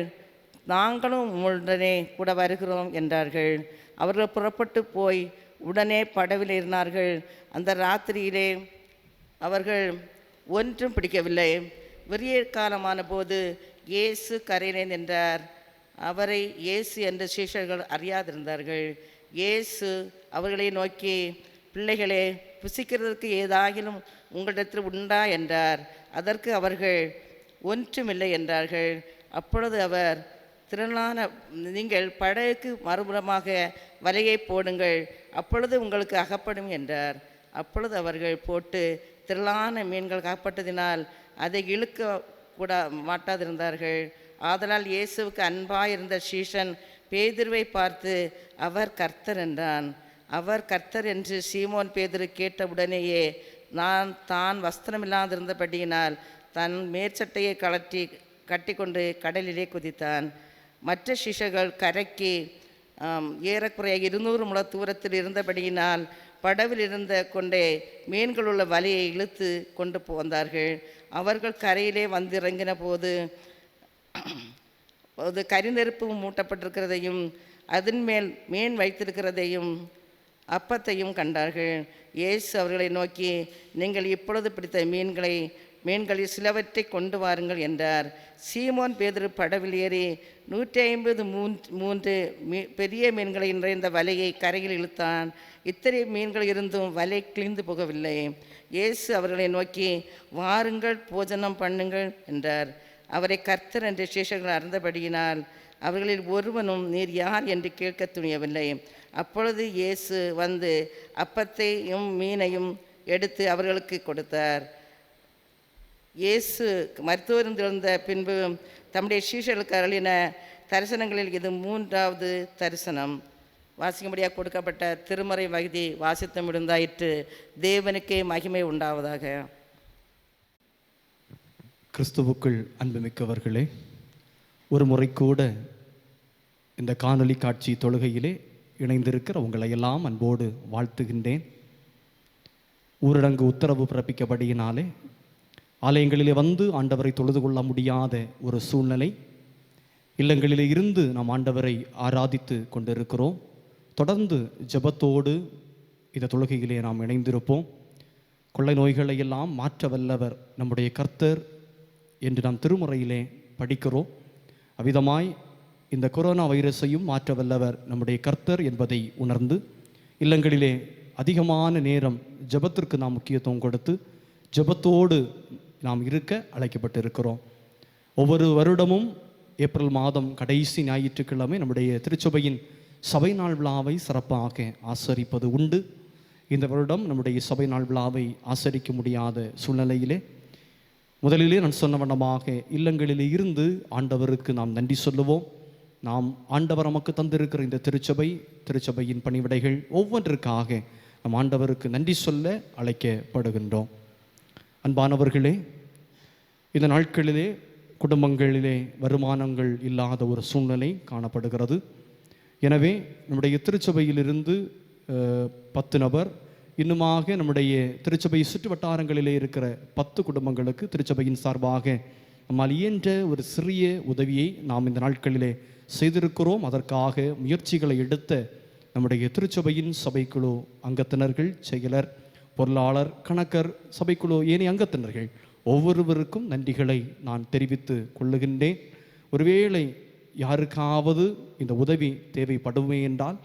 நாங்களும் உடனே கூட வருகிறோம் என்றார்கள். அவர்கள் புறப்பட்டு போய் உடனே படவில் ஏறினார்கள். அந்த ராத்திரியிலே அவர்கள் ஒன்றும் பிடிக்கவில்லை. விரிய காலமான போது இயேசு கரையிலே நின்றார். அவரை இயேசு என்ற சீஷர்கள் அறியாதிருந்தார்கள். இயேசு அவர்களை நோக்கி, பிள்ளைகளே, புசிக்கிறதற்கு ஏதாகிலும் உங்களிடத்தில் உண்டா என்றார். அதற்கு அவர்கள், ஒன்றுமில்லை என்றார்கள். அப்பொழுது அவர், திரளான நீங்கள் படகுக்கு மறுபுறமாக வலையை போடுங்கள், அப்பொழுது உங்களுக்கு அகப்படும் என்றார். அப்பொழுது அவர்கள் போட்டு திரளான மீன்கள் அகப்பட்டதினால் அதை இழுக்க கூட மாட்டாதிருந்தார்கள். ஆதலால் இயேசுவுக்கு அன்பாயிருந்த சீஷன் பேதுருவை பார்த்து, அவர் கர்த்தர் என்றான். அவர் கர்த்தர் என்று சீமோன் பேதுரு கேட்டவுடனேயே தான் வஸ்திரமில்லாதிருந்தபடியினால் தன் மேற்சட்டையை கட்டிக்கொண்டு கடலிலே குதித்தான். மற்ற சிஷர்கள் கரைக்கு ஏறக்குறைய 200 முழ தூரத்தில் இருந்தபடியினால் படவில் இருந்த கொண்டே மீன்களுள்ள வலையை இழுத்து கொண்டு வந்தார்கள். அவர்கள் கரையிலே வந்திறங்கின போது கரிநெருப்பு மூட்டப்பட்டிருக்கிறதையும் அதன் மேல் மீன் வைத்திருக்கிறதையும் அப்பத்தையும் கண்டார்கள். இயேசு அவர்களை நோக்கி, நீங்கள் இப்பொழுது பிடித்த மீன்களில் சிலவற்றை கொண்டு வாருங்கள் என்றார். சீமோன் பேதுரு படவில் ஏறி 153 பெரிய மீன்களை நிறைந்த வலையை கரையில் இழுத்தான். இத்தனை மீன்கள் இருந்தும் வலை கிழிந்து போகவில்லை. இயேசு அவர்களை நோக்கி, வாருங்கள், போஜனம் பண்ணுங்கள் என்றார். அவரை கர்த்தர் என்று சீஷர்கள் அறிந்தபடியினால் அவர்களில் ஒருவனும் நீர் யார் என்று கேட்க துணியவில்லை. அப்பொழுது இயேசு வந்து அப்பத்தையும் மீனையும் எடுத்து அவர்களுக்கு கொடுத்தார். இயேசு மருத்துவருந்திருந்த பின்பு தம்முடைய சீஷர்களுக்கு அருளின தரிசனங்களில் இது 3வது தரிசனம். வாசிக்கும்படியாக கொடுக்கப்பட்ட திருமறை பகுதி வாசித்து முடிந்தாயிற்று. தேவனுக்கே மகிமை உண்டாவதாக. கிறிஸ்துவுக்குள் அன்புமிக்கவர்களே, ஒரு முறை கூட இந்த காணொளி காட்சி தொழுகையிலே இணைந்திருக்கிற உங்களை எல்லாம் அன்போடு வாழ்த்துகின்றேன். ஊரடங்கு உத்தரவு பிறப்பிக்கப்படியினாலே ஆலயங்களிலே வந்து ஆண்டவரை தொழுது கொள்ள முடியாத ஒரு சூழ்நிலை. இல்லங்களிலே இருந்து நாம் ஆண்டவரை ஆராதித்து கொண்டிருக்கிறோம். தொடர்ந்து ஜெபத்தோடு இந்த தொழுகையிலே நாம் இணைந்திருப்போம். கொள்ளை நோய்களை எல்லாம் மாற்ற வல்லவர் நம்முடைய கர்த்தர் என்று நாம் திருமுறையிலே படிக்கிறோம். அவ்விதமாய் இந்த கொரோனா வைரஸையும் மாற்ற வல்லவர் நம்முடைய கர்த்தர் என்பதை உணர்ந்து இல்லங்களிலே அதிகமான நேரம் ஜெபத்திற்கு நாம் முக்கியத்துவம் கொடுத்து ஜெபத்தோடு நாம் இருக்க அழைக்கப்பட்டிருக்கிறோம். ஒவ்வொரு வருடமும் ஏப்ரல் மாதம் கடைசி ஞாயிற்றுக்கிழமை நம்முடைய திருச்சபையின் சபை நாள் விழாவை சிறப்பாக ஆசரிப்பது உண்டு. இந்த வருடம் நம்முடைய சபை நாள் விழாவை ஆசரிக்க முடியாத சூழ்நிலையிலே முதலிலே நான் சொன்ன வண்ணமாக இல்லங்களிலே இருந்து ஆண்டவருக்கு நாம் நன்றி சொல்லுவோம். நாம் ஆண்டவர் நமக்கு தந்திருக்கிற இந்த திருச்சபையின் பணிவிடைகள் ஒவ்வொன்றிற்காக நம் ஆண்டவருக்கு நன்றி சொல்ல அழைக்கப்படுகின்றோம். அன்பானவர்களே, இந்த நாட்களிலே குடும்பங்களிலே வருமானங்கள் இல்லாத ஒரு சூழ்நிலை காணப்படுகிறது. எனவே நம்முடைய திருச்சபையிலிருந்து 10 நபர், இன்னுமாக நம்முடைய திருச்சபை சுற்று வட்டாரங்களிலே இருக்கிற 10 குடும்பங்களுக்கு திருச்சபையின் சார்பாக நம்மால் இயன்ற ஒரு சிறிய உதவியை நாம் இந்த நாட்களிலே செய்திருக்கிறோம். அதற்காக முயற்சிகளை எடுத்த நம்முடைய திருச்சபையின் சபைக்குழு அங்கத்தினர்கள், செயலர், பொருளாளர், கணக்கர், சபைக்குழு ஏனைய அங்கத்தினர்கள் ஒவ்வொருவருக்கும் நன்றிகளை நான் தெரிவித்து கொள்ளுகின்றேன். ஒருவேளை யாருக்காவது இந்த உதவி தேவைப்படுமே என்றால்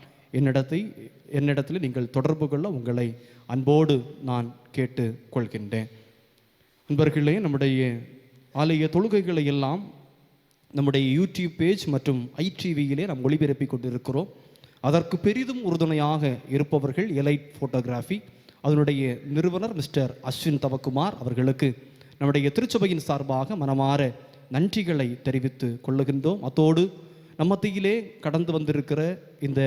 என்னிடத்தில் நீங்கள் தொடர்பு கொள்ள உங்களை அன்போடு நான் கேட்டு கொள்கின்றேன். நண்பர்களே, நம்முடைய ஆலய தொழுகைகளை எல்லாம் நம்முடைய யூடியூப் பேஜ் மற்றும் ஐடிவியிலே நாம் ஒளிபரப்பி கொண்டிருக்கிறோம். அதற்கு பெரிதும் உறுதுணையாக இருப்பவர்கள் எலைட் ஃபோட்டோகிராஃபி, அதனுடைய நிறுவனர் மிஸ்டர் அஸ்வின் தவக்குமார் அவர்களுக்கு நம்முடைய திருச்சபையின் சார்பாக மனமாற நன்றிகளை தெரிவித்து கொள்ளுகின்றோம். அதோடு நம்மத்தியிலே கடந்து வந்திருக்கிற இந்த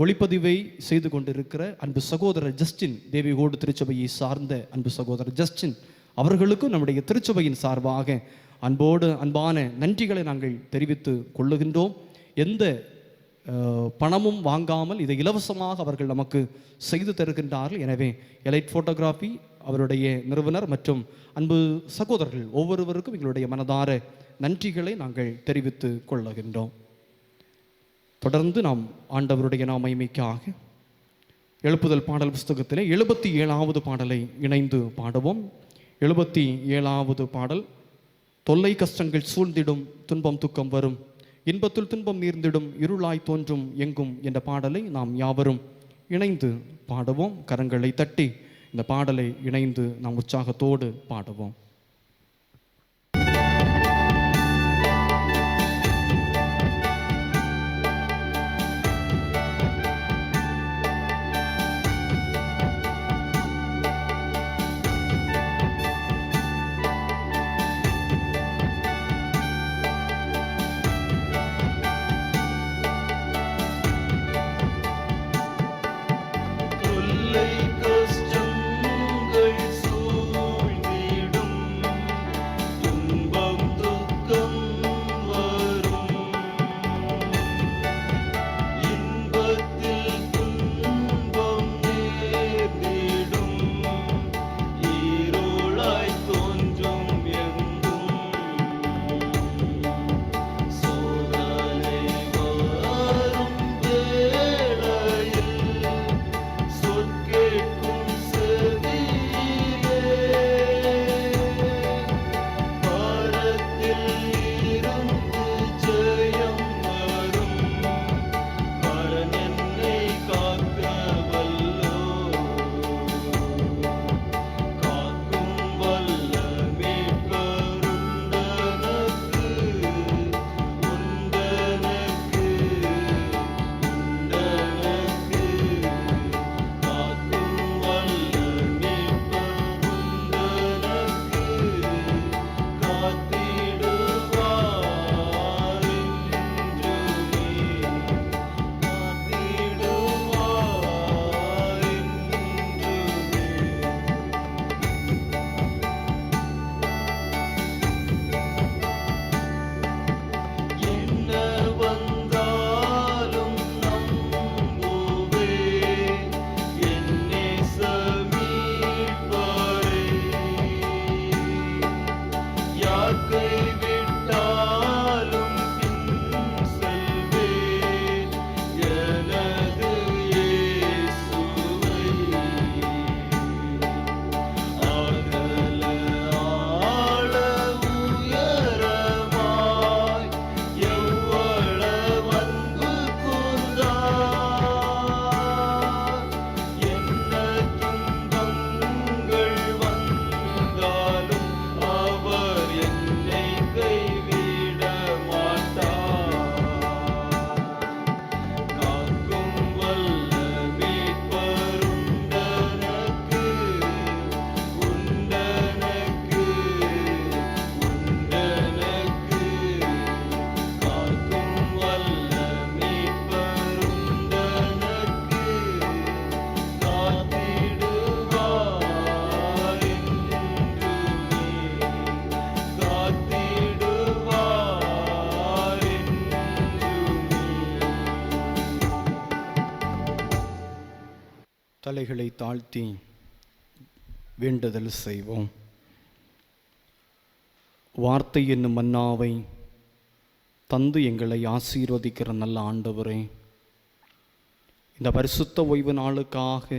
ஒளிப்பதிவை செய்து கொண்டிருக்கிற அன்பு சகோதரர் ஜஸ்டின், தேவிகோடு திருச்சபையை சார்ந்த அன்பு சகோதரர் ஜஸ்டின் அவர்களுக்கும் நம்முடைய திருச்சபையின் சார்பாக அன்பான நன்றிகளை நாங்கள் தெரிவித்து கொள்ளுகின்றோம். எந்த பணமும் வாங்காமல் இதை இலவசமாக அவர்கள் நமக்கு செய்து தருகின்றார்கள். எனவே எலைட் ஃபோட்டோகிராஃபி அவருடைய நிறுவனர் மற்றும் அன்பு சகோதரர்கள் ஒவ்வொருவருக்கும் எங்களுடைய மனதார நன்றிகளை நாங்கள் தெரிவித்து கொள்ளுகின்றோம். தொடர்ந்து நாம் ஆண்டவருடைய மகிமைக்காக எழுப்புதல் பாடல் புஸ்தகத்திலே 77வது பாடலை இணைந்து பாடுவோம். 77வது பாடல், தொல்லை கஷ்டங்கள் சூழ்ந்திடும், துன்பம் துக்கம் வரும், இன்பத்தில் துன்பம் நீர்ந்திடும், இருளாய் தோன்றும் எங்கும் என்ற பாடலை நாம் யாவரும் இணைந்து பாடுவோம். கரங்களை தட்டி இந்த பாடலை இணைந்து நாம் உற்சாகத்தோடு பாடுவோம். தலைகளை தாழ்த்தி வேண்டுதல் செய்வோம். வார்த்தை என்னும் மன்னாவை தந்து எங்களை ஆசீர்வதிக்கிற நல்ல ஆண்டவரே, இந்த பரிசுத்த ஓய்வு நாளுக்காக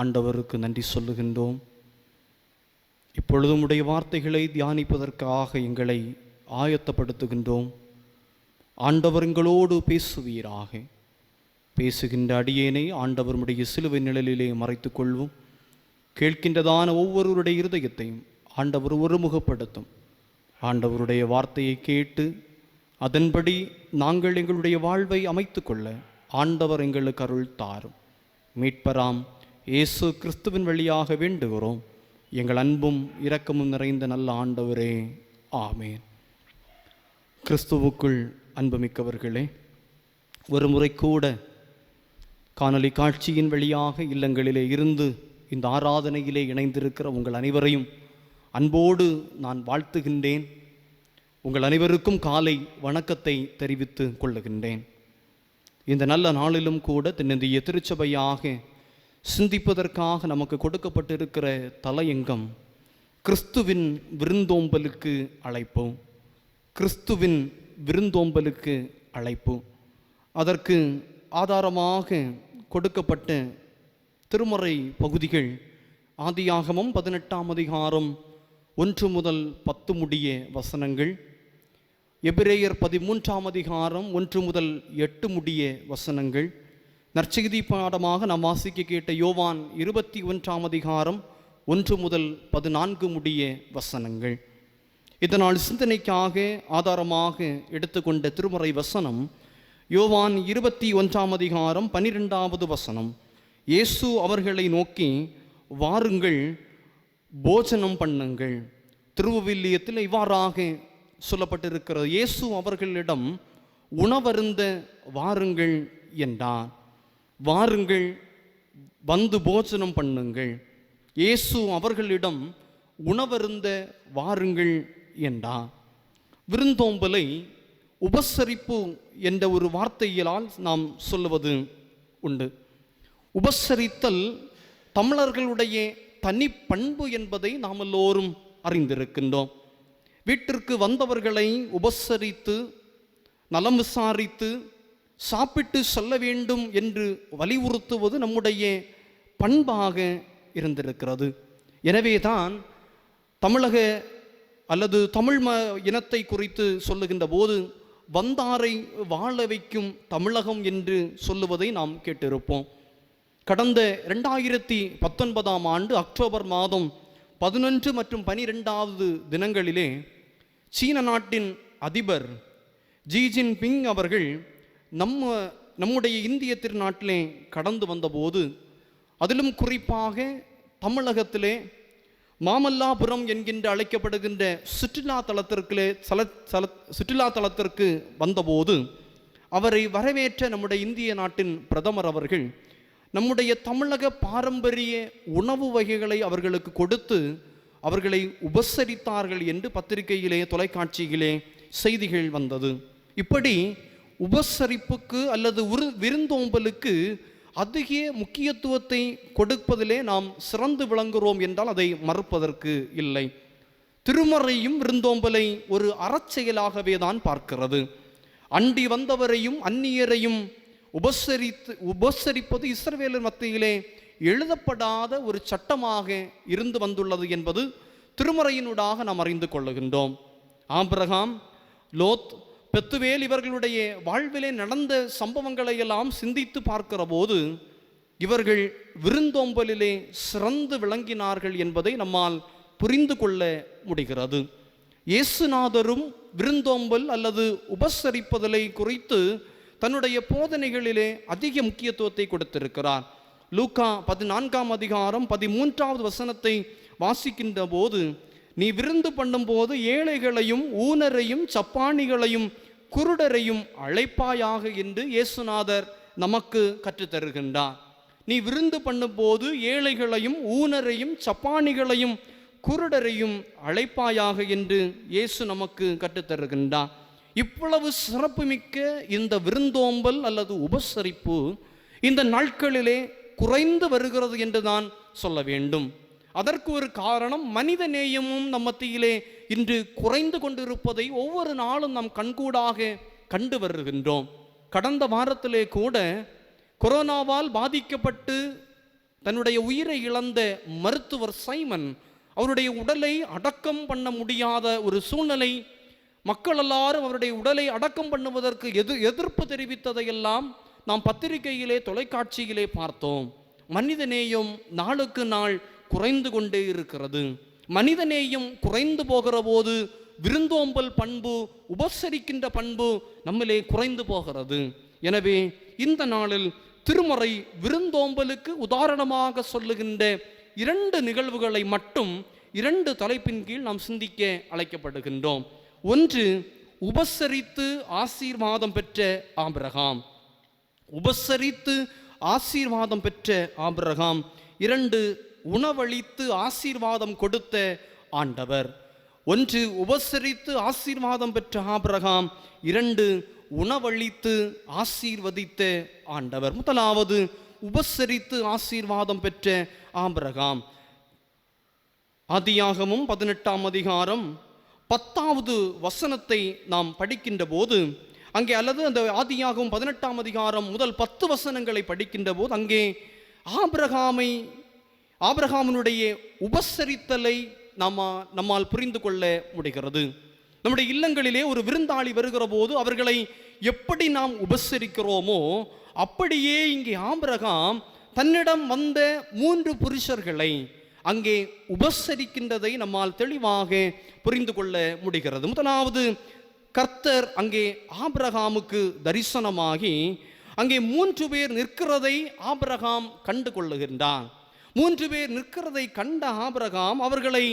ஆண்டவருக்கு நன்றி சொல்லுகின்றோம். இப்பொழுதும் உடைய வார்த்தைகளை தியானிப்பதற்காக எங்களை ஆயத்தப்படுத்துகின்றோம். ஆண்டவர் எங்களோடு பேசுவீராக. பேசுகின்ற அடியேனை ஆண்டவருடைய சிலுவை நிழலிலே மறைத்து கொள்வோம். கேட்கின்றதான ஒவ்வொருவருடைய இருதயத்தையும் ஆண்டவர் ஒருமுகப்படுத்தும். ஆண்டவருடைய வார்த்தையை கேட்டு அதன்படி நாங்கள் எங்களுடைய வாழ்வை அமைத்து கொள்ள ஆண்டவர் எங்களுக்கு அருள் தாரும். மீட்பராம் இயேசு கிறிஸ்துவின் வழியாக வேண்டுகிறோம் எங்கள் அன்பும் இரக்கமும் நிறைந்த நல்ல ஆண்டவரே, ஆமேன். கிறிஸ்துவுக்குள் அன்புமிக்கவர்களே, ஒரு முறை கூட காணொலி காட்சியின் வழியாக இல்லங்களிலே இருந்து இந்த ஆராதனையிலே இணைந்திருக்கிற உங்கள் அனைவரையும் அன்போடு நான் வாழ்த்துகின்றேன். உங்கள் அனைவருக்கும் காலை வணக்கத்தை தெரிவித்து கொள்ளுகின்றேன். இந்த நல்ல நாளிலும் கூட தென்னிந்திய திருச்சபையாக சிந்திப்பதற்காக நமக்கு கொடுக்கப்பட்டிருக்கிற தலையங்கம் கிறிஸ்துவின் விருந்தோம்பலுக்கு அழைப்பு. கிறிஸ்துவின் விருந்தோம்பலுக்கு அழைப்பு. அதற்கு ஆதாரமாக கொடுக்கப்பட்ட திருமறை பகுதிகள் ஆதியாகமம் 18ஆம் அதிகாரம் 1 முதல் 10 முடிய வசனங்கள், எபிரேயர் 13ஆம் அதிகாரம் 1 முதல் 8 முடிய வசனங்கள், நற்செய்தி பாடமாக நாம் வாசிக்க கேட்ட யோவான் 21ஆம் அதிகாரம் 1 முதல் 14 முடிய வசனங்கள். இதனால் சிந்தனைக்காக ஆதாரமாக எடுத்துக்கொண்ட திருமறை வசனம் யோவான் 21ஆம் அதிகாரம் 12வது வசனம். இயேசு அவர்களை நோக்கி, வாருங்கள், போஜனம் பண்ணுங்கள். திருவிவிலியத்தில் இவ்வாறாக சொல்லப்பட்டிருக்கிறது, இயேசு அவர்களிடம் உணவருந்த வாருங்கள் என்றார். வாருங்கள், வந்து போஜனம் பண்ணுங்கள். இயேசு அவர்களிடம் உணவருந்த வாருங்கள் என்றார். விருந்தோம்பலை உபசரிப்பு என்ற ஒரு வார்த்தையிலால் நாம் சொல்லுவது உண்டு. உபசரித்தல் தமிழர்களுடைய தனி பண்பு என்பதை நாம் எல்லோரும் அறிந்திருக்கின்றோம். வீட்டிற்கு வந்தவர்களை உபசரித்து நலம் விசாரித்து சாப்பிட்டு செல்ல வேண்டும் என்று வலியுறுத்துவது நம்முடைய பண்பாக இருந்திருக்கிறது. எனவேதான் தமிழக அல்லது தமிழ் இனத்தை குறித்து சொல்லுகின்ற போது வந்தாரை வாழ வைக்கும் தமிழகம் என்று சொல்லுவதை நாம் கேட்டிருப்போம். கடந்த 2019ஆம் ஆண்டு அக்டோபர் மாதம் 11 மற்றும் 12வது தினங்களிலே சீன நாட்டின் அதிபர் ஜி ஜின்பிங் அவர்கள் நம்முடைய இந்திய திருநாட்டிலே கடந்து வந்தபோது, அதிலும் குறிப்பாக தமிழகத்திலே மாமல்லாபுரம் என்கின்ற அழைக்கப்படுகின்ற சுற்றுலா தலத்திற்கு வந்தபோது அவரை வரவேற்ற நம்முடைய இந்திய நாட்டின் பிரதமர் அவர்கள் நம்முடைய தமிழக பாரம்பரிய உணவு வகைகளை அவர்களுக்கு கொடுத்து அவர்களை உபசரித்தார்கள் என்று பத்திரிகையிலே தொலைக்காட்சியிலே செய்திகள் வந்தது. இப்படி உபசரிப்புக்கு அல்லது விருந்தோம்பலுக்கு அதிக முக்கியத்துவத்தை கொடுப்பதிலே நாம் சிறந்து விளங்குகிறோம் என்றால் அதை மறுப்பதற்கு இல்லை. திருமறையும் விருந்தோம்பலை ஒரு அறச்செயலாகவே தான் பார்க்கிறது. அண்டி வந்தவரையும் அந்நியரையும் உபசரிப்பது இஸ்ரவேலர் மத்தியிலே எழுதப்படாத ஒரு சட்டமாக இருந்து வந்துள்ளது என்பது திருமறையினூடாக நாம் அறிந்து கொள்ளுகின்றோம். ஆபிரகாம், லோத், பெத்துவேல் இவர்களுடைய வாழ்விலே நடந்த சம்பவங்களை எல்லாம் சிந்தித்து பார்க்கிற போது இவர்கள் விருந்தோம்பலிலே சிறந்து விளங்கினார்கள் என்பதை நம்மால் புரிந்து கொள்ள முடிகிறது. இயேசுநாதரும் விருந்தோம்பல் அல்லது உபசரிப்பதலை குறித்து தன்னுடைய போதனைகளிலே அதிக முக்கியத்துவத்தை கொடுத்திருக்கிறார். லூக்கா 14ஆம் அதிகாரம் 13வது வசனத்தை வாசிக்கின்ற போது, நீ விருந்து பண்ணும்போது ஏழைகளையும் ஊனரையும் சப்பானிகளையும் குருடரையும் அழைப்பாயாக என்று இயேசுநாதர் நமக்கு கற்றுத்தருகின்றார். நீ விருந்து பண்ணும்போது ஏழைகளையும் ஊனரையும் சப்பானிகளையும் குருடரையும் அழைப்பாயாக என்று இயேசு நமக்கு கற்றுத்தருகின்றார். இவ்வளவு சிறப்புமிக்க இந்த விருந்தோம்பல் அல்லது உபசரிப்பு இந்த நாட்களிலே குறைந்து வருகிறது என்று தான் சொல்ல வேண்டும். அதற்கு ஒரு காரணம் மனித நேயமும் நம் மத்தியிலே இன்று குறைந்து கொண்டிருப்பதை ஒவ்வொரு நாளும் நாம் கண்கூடாக கண்டு வருகின்றோம். கடந்த வாரத்திலே கூட கொரோனாவால் பாதிக்கப்பட்டு தன்னுடைய உயிரை இழந்த மருத்துவர் சைமன் அவருடைய உடலை அடக்கம் பண்ண முடியாத ஒரு சூழ்நிலை, மக்கள் எல்லாரும் அவருடைய உடலை அடக்கம் பண்ணுவதற்கு எதிர்ப்பு தெரிவித்ததையெல்லாம் நாம் பத்திரிகையிலே தொலைக்காட்சியிலே பார்த்தோம். மனிதநேயம் நாளுக்கு நாள் குறைந்து கொண்டே இருக்கிறது. மனிதநேயம் குறைந்து போகிற போது விருந்தோம்பல் பண்பு, உபசரிக்கின்ற பண்பு நம்மிலே குறைந்து போகிறது. எனவே இந்த நாளில் திருமறை விருந்தோம்பலுக்கு உதாரணமாக சொல்லுகின்ற 2 நிகழ்வுகளை மட்டும் 2 தலைப்பின் கீழ் நாம் சிந்திக்க அழைக்கப்படுகின்றோம். ஒன்று, உபசரித்து ஆசீர்வாதம் பெற்ற ஆபிரகாம். உபசரித்து ஆசீர்வாதம் பெற்ற ஆபிரகாம். 2, உணவளித்து ஆசீர்வாதம் கொடுத்த ஆண்டவர். ஒன்று, உபசரித்து ஆசீர்வாதம் பெற்ற ஆபிரகாம். 2, உணவளித்து ஆசீர்வதித்த ஆண்டவர். முதலாவது, உபசரித்து ஆசீர்வாதம் பெற்ற ஆபிரகாம். ஆதியாகமம் 18ஆம் அதிகாரம் 10வது வசனத்தை நாம் படிக்கின்ற போது அங்கே, அல்லது அந்த ஆதியாகமம் 18ஆம் அதிகாரம் முதல் 10 வசனங்களை படிக்கின்ற போது அங்கே ஆபிரகாமினுடைய உபசரித்தலை நம்மால் புரிந்து கொள்ள முடிகிறது. நம்முடைய இல்லங்களிலே ஒரு விருந்தாளி வருகிற போது அவர்களை எப்படி நாம் உபசரிக்கிறோமோ அப்படியே இங்கே ஆபிரகாம் தன்னிடம் வந்த 3 புருஷர்களை அங்கே உபசரிக்கின்றதை நம்மால் தெளிவாக புரிந்து கொள்ள முடிகிறது. முதலாவது, கர்த்தர் அங்கே ஆபிரகாமுக்கு தரிசனமாகி அங்கே 3 பேர் நிற்கிறதை ஆபிரகாம் கண்டு கொள்ளுகின்றான். 3 பேர் நிற்கிறதை கண்ட ஆபிரகாம் அவர்களை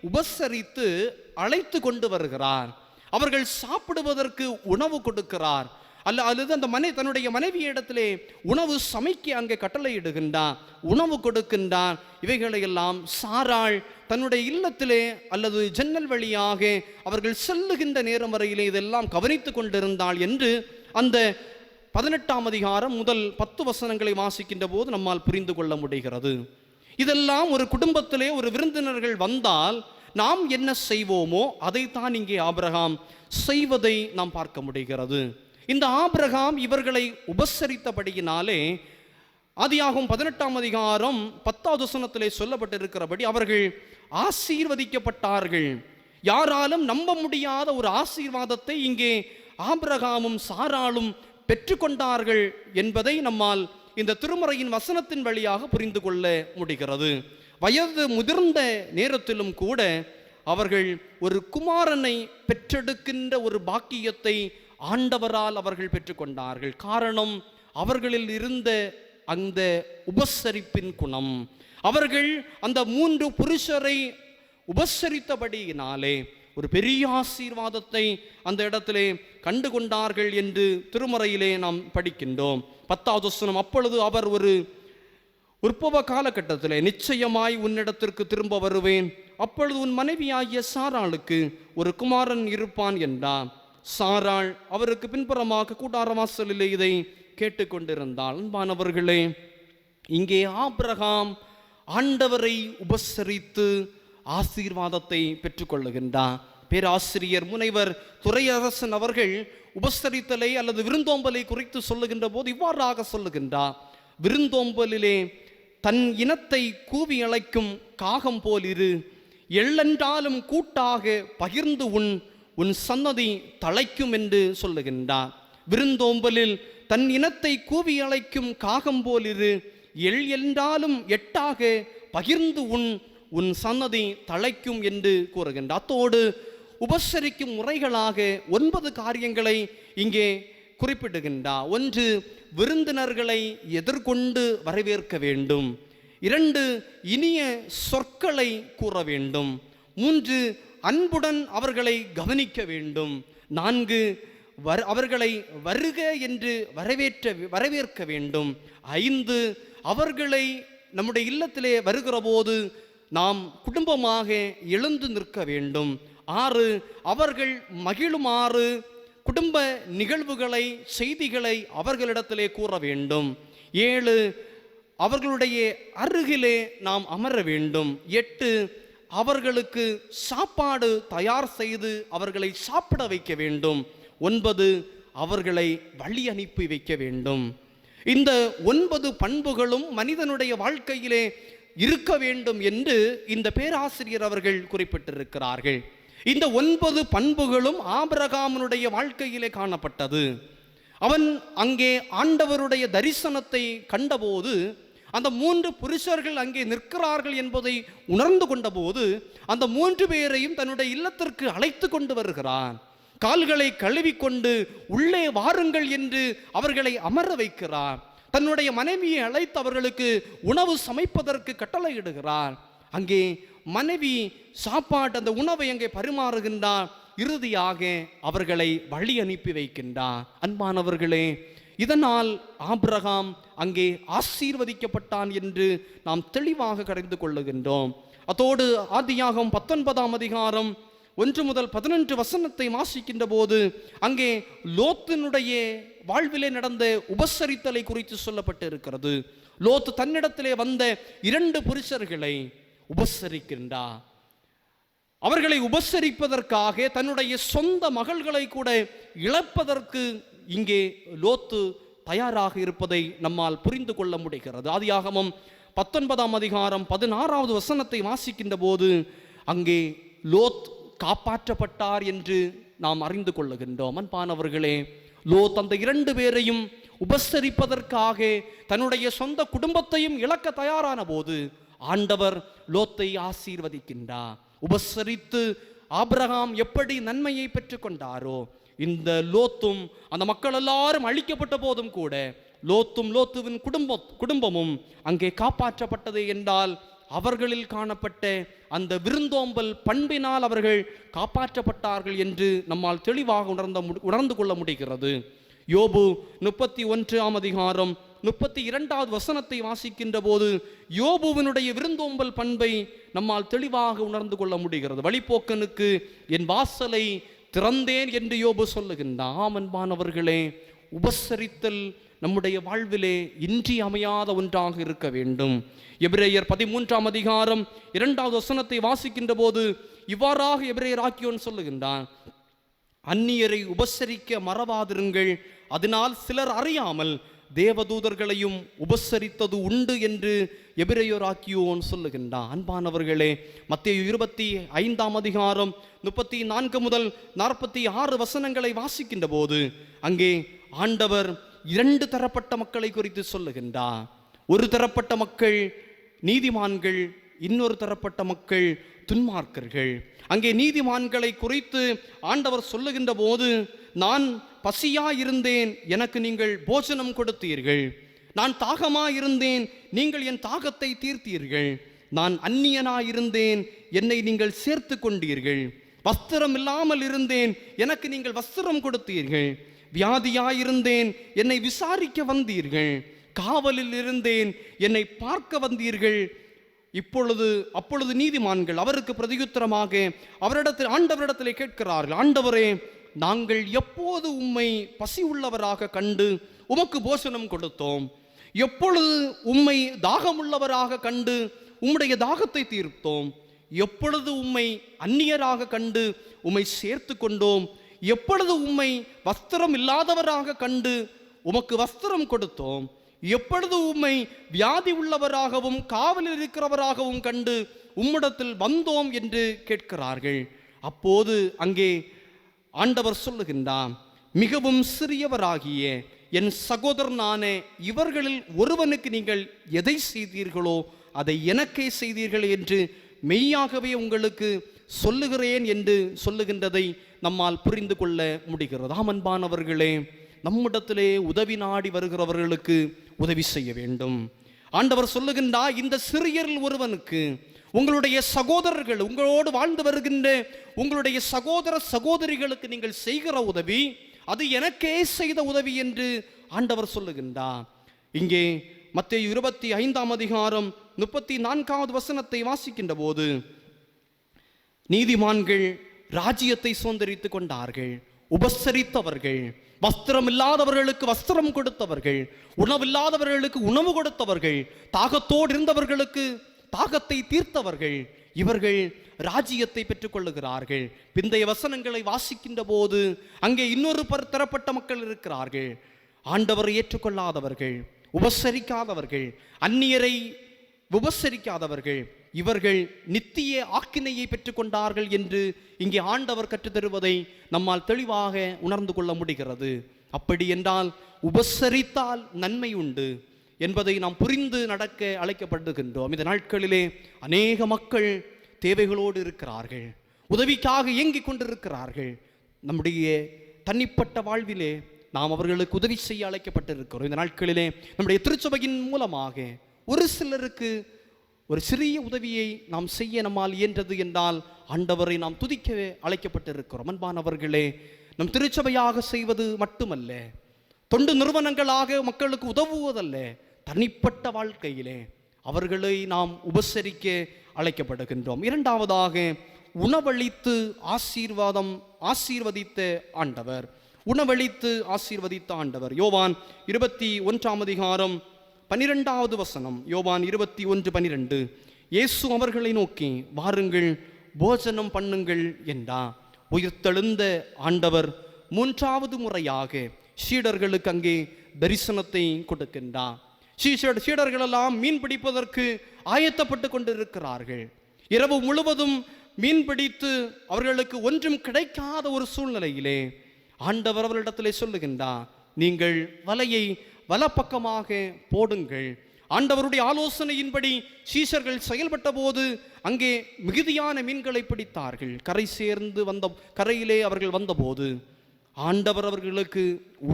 உபசரித்து அழைத்து கொண்டு வருகிறார். அவர்கள் சாப்பிடுவதற்கு உணவு கொடுக்கிறார். அல்லது அந்த தன்னுடைய மனைவியிடத்திலே உணவு சமைக்க அங்கே கட்டளையிடுகின்றார், உணவு கொடுக்கின்றார். இவைகளையெல்லாம் சாராள் தன்னுடைய இல்லத்திலே அல்லது ஜன்னல் வழியாக அவர்கள் செல்லுகின்ற நேரம் வரையிலே இதெல்லாம் கவனித்து கொண்டிருந்தாள் என்று அந்த 18ஆம் அதிகாரம் முதல் 10 வசனங்களை வாசிக்கின்ற போது நம்மால் புரிந்து கொள்ள முடிகிறது. இதெல்லாம் ஒரு குடும்பத்திலே ஒரு விருந்தினர்கள் வந்தால் நாம் என்ன செய்வோமோ அதைத்தான் இங்கே ஆபிரகாம் செய்வதை நாம் பார்க்க முடிகிறது. இந்த ஆபிரகாம் இவர்களை உபசரித்தபடியினாலே ஆதியாகமம் 18ஆம் அதிகாரம் 10வது வசனத்திலே சொல்லப்பட்டிருக்கிறபடி அவர்கள் ஆசீர்வதிக்கப்பட்டார்கள். யாராலும் நம்ப முடியாத ஒரு ஆசீர்வாதத்தை இங்கே ஆபிரகாமும் சாராளும் பெற்றுக்கொண்டார்கள் என்பதை நம்மால் இந்த திருமறையின் வசனத்தின் வழியாக புரிந்து கொள்ள முடிகிறது. வயது முதிர்ந்த நேரத்திலும் கூட அவர்கள் ஒரு குமாரனை பெற்றெடுக்கின்ற ஒரு பாக்கியத்தை ஆண்டவரால் அவர்கள் பெற்றுக்கொண்டார்கள். காரணம், அவர்களில் இருந்த அந்த உபசரிப்பின் குணம். அவர்கள் அந்த 3 புருஷரை உபசரித்தபடியினாலே ஒரு பெரிய ஆசீர்வாதத்தை அந்த இடத்திலே கண்டு கொண்டார்கள் என்று திருமறையிலே நாம் படிக்கின்றோம். 10வது வசனம், அப்பொழுது அவர் ஒரு உற்பவ காலகட்டத்திலே, நிச்சயமாய் உன்னிடத்திற்கு திரும்ப வருவேன், அப்பொழுது உன் மனைவியாகிய சாராளுக்கு ஒரு குமாரன் இருப்பான் என்றார். சாராள் அவருக்கு பின்புறமாக கூடார வாசலிலே இதை கேட்டுக்கொண்டிருந்தாள். அன்பானவர்களே, இங்கே ஆபிரகாம் ஆண்டவரை உபசரித்து ஆசீர்வாதத்தை பெற்றுக்கொள்ளுகின்றார். பேராசிரியர் முனைவர் துரையரசன் அவர்கள் உபசரித்தலை அல்லது விருந்தோம்பலை குறித்து சொல்லுகின்ற போது இவ்வாறாக சொல்லுகின்றார்: விருந்தோம்பலிலே தன் இனத்தை கூவி அழைக்கும் காகம் போல் இரு, எள்ளென்றாலும் கூட்டாக பகிர்ந்து உன் சன்னதி தழைக்கும் என்று சொல்லுகின்றார். விருந்தோம்பலில் தன் இனத்தை கூவி அழைக்கும் காகம் போல் இரு, எள் என்றாலும் எட்டாக பகிர்ந்து உன் சன்னதி தழைக்கும் என்று கூறுகின்றார். அத்தோடு உபசரிக்கும் முறைகளாக 9 காரியங்களை இங்கே குறிப்பிடுகின்றார். 1, விருந்தினர்களை எதிர்கொண்டு வரவேற்க வேண்டும். 2, இனிய சொற்களை கூற வேண்டும். 3, அன்புடன் அவர்களை கவனிக்க வேண்டும். 4, அவர்களை வருக என்று வரவேற்க வேண்டும். 5, அவர்களை நம்முடைய இல்லத்திலே வருகிற போது நாம் குடும்பமாக எழுந்து நிற்க வேண்டும். 6, அவர்கள் மகிழுமாறு குடும்ப நிகழ்வுகளை, செய்திகளை அவர்களிடத்திலே கூற வேண்டும். 7, அவர்களுடைய அருகிலே நாம் அமர வேண்டும். 8 அவர்களுக்கு சாப்பாடு தயார் செய்து அவர்களை சாப்பிட வைக்க வேண்டும். 9 அவர்களை வழி அனுப்பி வைக்க வேண்டும். இந்த 9 பண்புகளும் மனிதனுடைய வாழ்க்கையிலே இருக்க வேண்டும் என்று இந்த பேராசிரியர் அவர்கள் குறிப்பிட்டிருக்கிறார்கள். இந்த 9 பண்புகளும் ஆபிரகாமுடைய வாழ்க்கையிலே காணப்பட்டது. அவன் அங்கே ஆண்டவருடைய தரிசனத்தை கண்டபோது அந்த 3 புருஷர்கள் அங்கே நிற்கிறார்கள் என்பதை உணர்ந்து கொண்டபோது அந்த 3 பேரையும் தன்னுடைய இல்லத்திற்கு அழைத்து கொண்டு வருகிறான். கால்களை கழுவிக்கொண்டு உள்ளே வாருங்கள் என்று அவர்களை அமர வைக்கிறார். தன்னுடைய மனைவியை அழைத்து அவர்களுக்கு உணவு சமைப்பதற்கு கட்டளையிடுகிறார். அங்கே மனைவி சாப்பாட்டு அந்த உணவை அங்கே பரிமாறுகின்றார். இறுதியாக அவர்களை வழி அனுப்பி வைக்கின்றார். அன்பானவர்களே, இதனால் ஆபிரகாம் அங்கே ஆசீர்வதிக்கப்பட்டான் என்று நாம் தெளிவாக கரைந்து கொள்ளுகின்றோம். அதோடு ஆதியாகமம் 19ஆம் அதிகாரம் 1 முதல் 11 வசனத்தை வாசிக்கின்ற போது அங்கே லோத்தினுடைய வாழ்விலே நடந்த உபசரித்தலை குறித்து சொல்லப்பட்டு இருக்கிறது. லோத்து தன்னிடத்திலே வந்த 2 புருஷர்களை உபசரிக்கின்றார். அவர்களை உபசரிப்பதற்காக தன்னுடைய சொந்த மகள்களை கூட இழப்பதற்கு இங்கே லோத்து தயாராக இருப்பதை நம்மால் புரிந்து கொள்ள முடிகிறது. ஆதியாகமம் 19ஆம் அதிகாரம் 16வது வசனத்தை வாசிக்கின்ற போது அங்கே லோத் காப்பாற்றப்பட்டார் என்று நாம் அறிந்து கொள்ளுகின்றோம். அன்பானவர்களே, லோத் அந்த 2 பேரையும் உபசரிப்பதற்காக தன்னுடைய சொந்த குடும்பத்தையும் இழக்க தயாரான போது ஆண்டவர் லோத்தை ஆசீர்வதிக்கின்றார். உபசரித்து ஆபிரகாம் எப்படி நன்மையை பெற்றுக் கொண்டாரோ இந்த லோத்தும் அந்த மக்கள் எல்லாரும் அழிக்கப்பட்ட போதும் கூட லோத்தும் லோத்துவின் குடும்பமும் அங்கே காப்பாற்றப்பட்டது என்றால் அவர்களில் காணப்பட்ட அந்த விருந்தோம்பல் பண்பினால் அவர்கள் காப்பாற்றப்பட்டார்கள் என்று நம்மால் தெளிவாக உணர்ந்து கொள்ள முடிகிறது. யோபு 31ஆம் அதிகாரம் 32வது வசனத்தை வாசிக்கின்ற போது யோபுவினுடைய விருந்தோம்பல் பண்பை நம்மால் தெளிவாக உணர்ந்து கொள்ள முடிகிறது. வழிபோக்கனுக்கு என் வாசலை திறந்தேன் என்று யோபு சொல்லுகின்றார். அன்பானவர்களே, உபசரித்தல் நம்முடைய வாழ்விலே இன்றியமையாத ஒன்றாக இருக்க வேண்டும். எபிரேயர் 13ஆம் அதிகாரம் 2வது வசனத்தை வாசிக்கின்ற போது இவ்வாறாக எபிரேயர் ஆக்கியோன் சொல்லுகின்றான், அந்நியரை உபசரிக்க மறவாதிருங்கள், அதனால் சிலர் அறியாமல் தேவதூதர்களையும் உபசரித்தது உண்டு என்று எபிரேயர் ஆக்கியோன் சொல்லுகின்றான். அன்பானவர்களே, மத்தேயு 25ஆம் அதிகாரம் 34 முதல் 46 வசனங்களை வாசிக்கின்ற போது அங்கே ஆண்டவர் 2 தரப்பட்ட மக்களை குறித்து சொல்லுகின்றார். ஒரு தரப்பட்ட மக்கள் நீதிமான்கள், இன்னொரு தரப்பட்ட மக்கள் துன்மார்க்கர்கள். அங்கே நீதிமான்களை குறித்து ஆண்டவர் சொல்லுகின்ற போது, நான் பசியாயிருந்தேன், எனக்கு நீங்கள் போஜனம் கொடுத்தீர்கள். நான் தாகமாயிருந்தேன், நீங்கள் என் தாகத்தை தீர்த்தீர்கள். நான் அந்நியனாயிருந்தேன், என்னை நீங்கள் சேர்த்து கொண்டீர்கள். வஸ்திரம் இல்லாமல் இருந்தேன், எனக்கு நீங்கள் வஸ்திரம் கொடுத்தீர்கள். வியாதியாயிருந்தேன், என்னை விசாரிக்க வந்தீர்கள். காவலில் இருந்தேன், என்னை பார்க்க வந்தீர்கள். அப்பொழுது நீதிமான்கள் அவருக்கு பிரதியுத்தரமாக ஆண்டவரிடத்திலே கேட்கிறார்கள், ஆண்டவரே, நாங்கள் எப்போது உம்மை பசி உள்ளவராக கண்டு உமக்கு போஷணம் கொடுத்தோம்? எப்பொழுது உம்மை தாகமுள்ளவராக கண்டு உம்முடைய தாகத்தை தீர்த்தோம்? எப்பொழுது உம்மை அந்நியராக கண்டு உம்மை சேர்த்து கொண்டோம்? எப்பொழுது உம்மை வஸ்திரம் இல்லாதவராக கண்டு உமக்கு வஸ்திரம் கொடுத்தோம்? எப்பொழுது உம்மை வியாதி உள்ளவராகவும் காவலில் இருக்கிறவராகவும் கண்டு உம்மிடத்தில் வந்தோம் என்று கேட்கிறார்கள். அப்போது அங்கே ஆண்டவர் சொல்லுகின்றான், மிகவும் சிறியவராகிய என் சகோதரனான இவர்களில் ஒருவனுக்கு நீங்கள் எதை செய்தீர்களோ அதை எனக்கே செய்தீர்கள் என்று மெய்யாகவே உங்களுக்கு சொல்லுகிறேன் என்று சொல்லுகின்றதை நம்மால் புரிந்து கொள்ள முடிகிறது. அன்பானவர்களே, நம்மிடத்திலே உதவி நாடி வருகிறவர்களுக்கு உதவி செய்ய வேண்டும். ஆண்டவர் சொல்லுகின்றார், இந்த சிறியரில் ஒருவனுக்கு, உங்களுடைய சகோதரர்கள், உங்களோடு வாழ்ந்து வருகின்ற உங்களுடைய சகோதர சகோதரிகளுக்கு நீங்கள் செய்கிற உதவி அது எனக்கே செய்த உதவி என்று ஆண்டவர் சொல்லுகின்றார். இங்கே மத்தேயு 25ஆம் அதிகாரம் 34வது வசனத்தை வாசிக்கின்ற போது, நீதிமான்கள் ராஜ்யத்தை சுதந்தரித்துக் கொண்டார்கள், உபசரித்தவர்கள் வஸ்திரம் இல்லாதவர்களுக்கு வஸ்திரம் கொடுத்தவர்கள், உணவில்லாதவர்களுக்கு உணவு கொடுத்தவர்கள், தாகத்தோடு இருந்தவர்களுக்கு தாகத்தை தீர்த்தவர்கள், இவர்கள் ராஜ்யத்தை பெற்றுக் கொள்ளுகிறார்கள். பிந்தைய வசனங்களை வாசிக்கின்ற போது அங்கே இன்னொரு தரப்பட்ட மக்கள் இருக்கிறார்கள். ஆண்டவரை ஏற்றுக்கொள்ளாதவர்கள், உபசரிக்காதவர்கள், அந்நியரை உபசரிக்காதவர்கள், இவர்கள் நித்திய ஆக்கினையை பெற்றுக்கொண்டார்கள் என்று இங்கே ஆண்டவர் கற்றுத்தருவதை நம்மால் தெளிவாக உணர்ந்து கொள்ள முடிகிறது. அப்படி என்றால் உபசரித்தால் நன்மை உண்டு என்பதை நாம் புரிந்து நடக்க அழைக்கப்படுகின்றோம். இந்த நாட்களிலே அநேக மக்கள் தேவைகளோடு இருக்கிறார்கள், உதவிக்காக இயங்கிக் கொண்டிருக்கிறார்கள். நம்முடைய தனிப்பட்ட வாழ்விலே நாம் அவர்களுக்கு உதவி செய்ய அழைக்கப்பட்டிருக்கிறோம். இந்த நாட்களிலே நம்முடைய திருச்சபையின் மூலமாக ஒரு சிலருக்கு ஒரு சிறிய உதவியை நாம் செய்ய நம்மால் இயன்றது என்றால் ஆண்டவரை நாம் துதிக்க அழைக்கப்பட்டிருக்கிறோம். அன்பானவர்களே, நம் திருச்சபையாக செய்வது மட்டுமல்ல, தொண்டு நிறுவனங்களாக மக்களுக்கு உதவுவதல்ல, தனிப்பட்ட வாழ்க்கையிலே அவர்களை நாம் உபசரிக்க அழைக்கப்படுகின்றோம். இரண்டாவதாக, உணவளித்து ஆசீர்வதித்த ஆண்டவர். உணவளித்து ஆசீர்வதித்த ஆண்டவர். யோவான் 21 12வது வசனம். யோவான் 21:12. இயேசு அவர்களை நோக்கி, வாருங்கள் போஜனம் பண்ணுங்கள் என்றார். உயிர்த்தெழுந்த ஆண்டவர் 3வது முறையாக சீடர்களுக்கு அங்கே தரிசனத்தை கொடுக்கின்றார். சீடர்களெல்லாம் மீன் பிடிப்பதற்கு ஆயத்தப்பட்டு கொண்டிருக்கிறார்கள். இரவு முழுவதும் மீன் பிடித்து அவர்களுக்கு ஒன்றும் கிடைக்காத ஒரு சூழ்நிலையிலே ஆண்டவர் அவர்களிடத்திலே சொல்லுகின்றார், நீங்கள் வலையை வலப்பக்கமாக போடுங்கள். ஆண்டவருடைய ஆலோசனையின்படி சீஷர்கள் செயல்பட்ட போது அங்கே மிகுதியான மீன்களை பிடித்தார்கள். கரையிலே அவர்கள் வந்தபோது ஆண்டவர் அவர்களுக்கு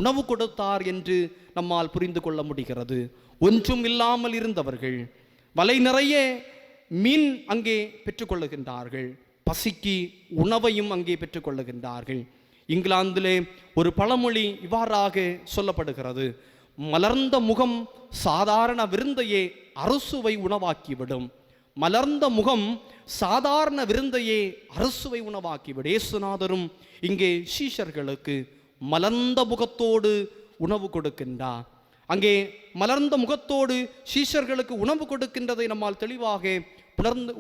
உணவு கொடுத்தார் என்று நம்மால் புரிந்து கொள்ள முடிகிறது. ஒன்றும் இல்லாமல் இருந்தவர்கள் வலை நிறைய மீன் அங்கே பெற்றுக்கொள்ளுகின்றார்கள். பசிக்கு உணவையும் அங்கே பெற்றுக்கொள்ளுகின்றார்கள். இங்கிலாந்திலே ஒரு பழமொழி இவ்வாறாக சொல்லப்படுகிறது, மலர்ந்த முகம் சாதாரண விருந்தையே அறுசுவை உணவாக்கிவிடும். மலர்ந்த முகம் சாதாரண விருந்தையே அறுசுவை உணவாக்கிவிடும். இயேசுநாதரும் இங்கே சீஷர்களுக்கு மலர்ந்த முகத்தோடு உணவு கொடுக்கின்றார். அங்கே மலர்ந்த முகத்தோடு சீஷர்களுக்கு உணவு கொடுக்கின்றதை நம்மால் தெளிவாக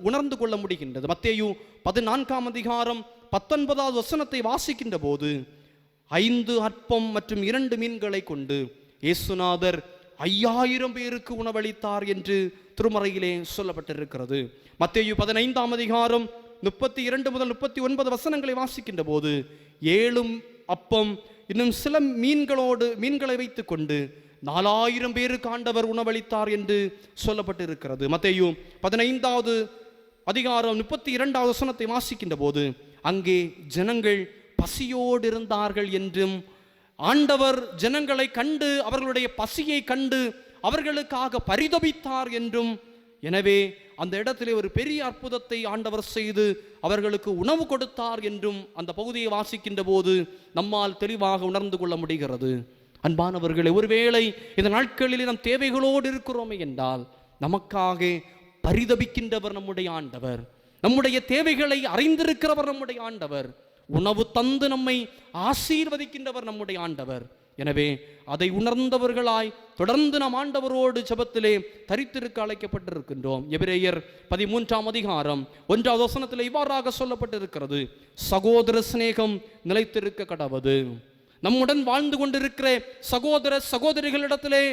உணர்ந்து கொள்ள முடிகின்றது. மத்தேயு 14 19வது வசனத்தை வாசிக்கின்ற போது 5 அப்பம் மற்றும் 2 மீன்களை கொண்டு இயேசுநாதர் 5000 பேருக்கு உணவளித்தார் என்று திருமறையிலே சொல்லப்பட்டிருக்கிறது. மத்தேயு 15 32 முதல் 39 வசனங்களை வாசிக்கின்ற போது 7 அப்பம் இன்னும் சில மீன்களை வைத்துக் கொண்டு 4000 பேருக்கு ஆண்டவர் உணவளித்தார் என்று சொல்லப்பட்டிருக்கிறது. மத்தேயு 15 32 வசனத்தை வாசிக்கின்ற போது அங்கே ஜனங்கள் பசியோடு இருந்தார்கள் என்றும், ஆண்டவர் ஜனங்களை கண்டு அவர்களுடைய பசியை கண்டு அவர்களுக்காக பரிதபித்தார் என்றும், எனவே அந்த இடத்திலே ஒரு பெரிய அற்புதத்தை ஆண்டவர் செய்து அவர்களுக்கு உணவு கொடுத்தார் என்றும் அந்த பகுதியை வாசிக்கின்ற போது நம்மால் தெளிவாக உணர்ந்து கொள்ள முடிகிறது. அன்பானவர்களே, ஒருவேளை இந்த நாட்களிலே நம் தேவைகளோடு இருக்கிறோமே என்றால் நமக்காக பரிதபிக்கின்றவர் நம்முடைய ஆண்டவர், நம்முடைய தேவைகளை அறிந்திருக்கிறவர் நம்முடைய ஆண்டவர், உணவு தந்து நம்மை ஆசீர்வதிக்கின்றவர் நம்முடைய ஆண்டவர். எனவே அதை உணர்ந்தவர்களாய் தொடர்ந்து நாம் ஆண்டவரோடு ஜெபத்திலே தரித்திருக்க அழைக்கப்பட்டிருக்கின்றோம். எபிரேயர் 13 1வது வசனத்தில் இவ்வாறாக சொல்லப்பட்டிருக்கிறது, சகோதர சிநேகம் நிலைத்திருக்க கடவது. நம்முடன் வாழ்ந்து கொண்டிருக்கிற சகோதர சகோதரிகளிடத்திலே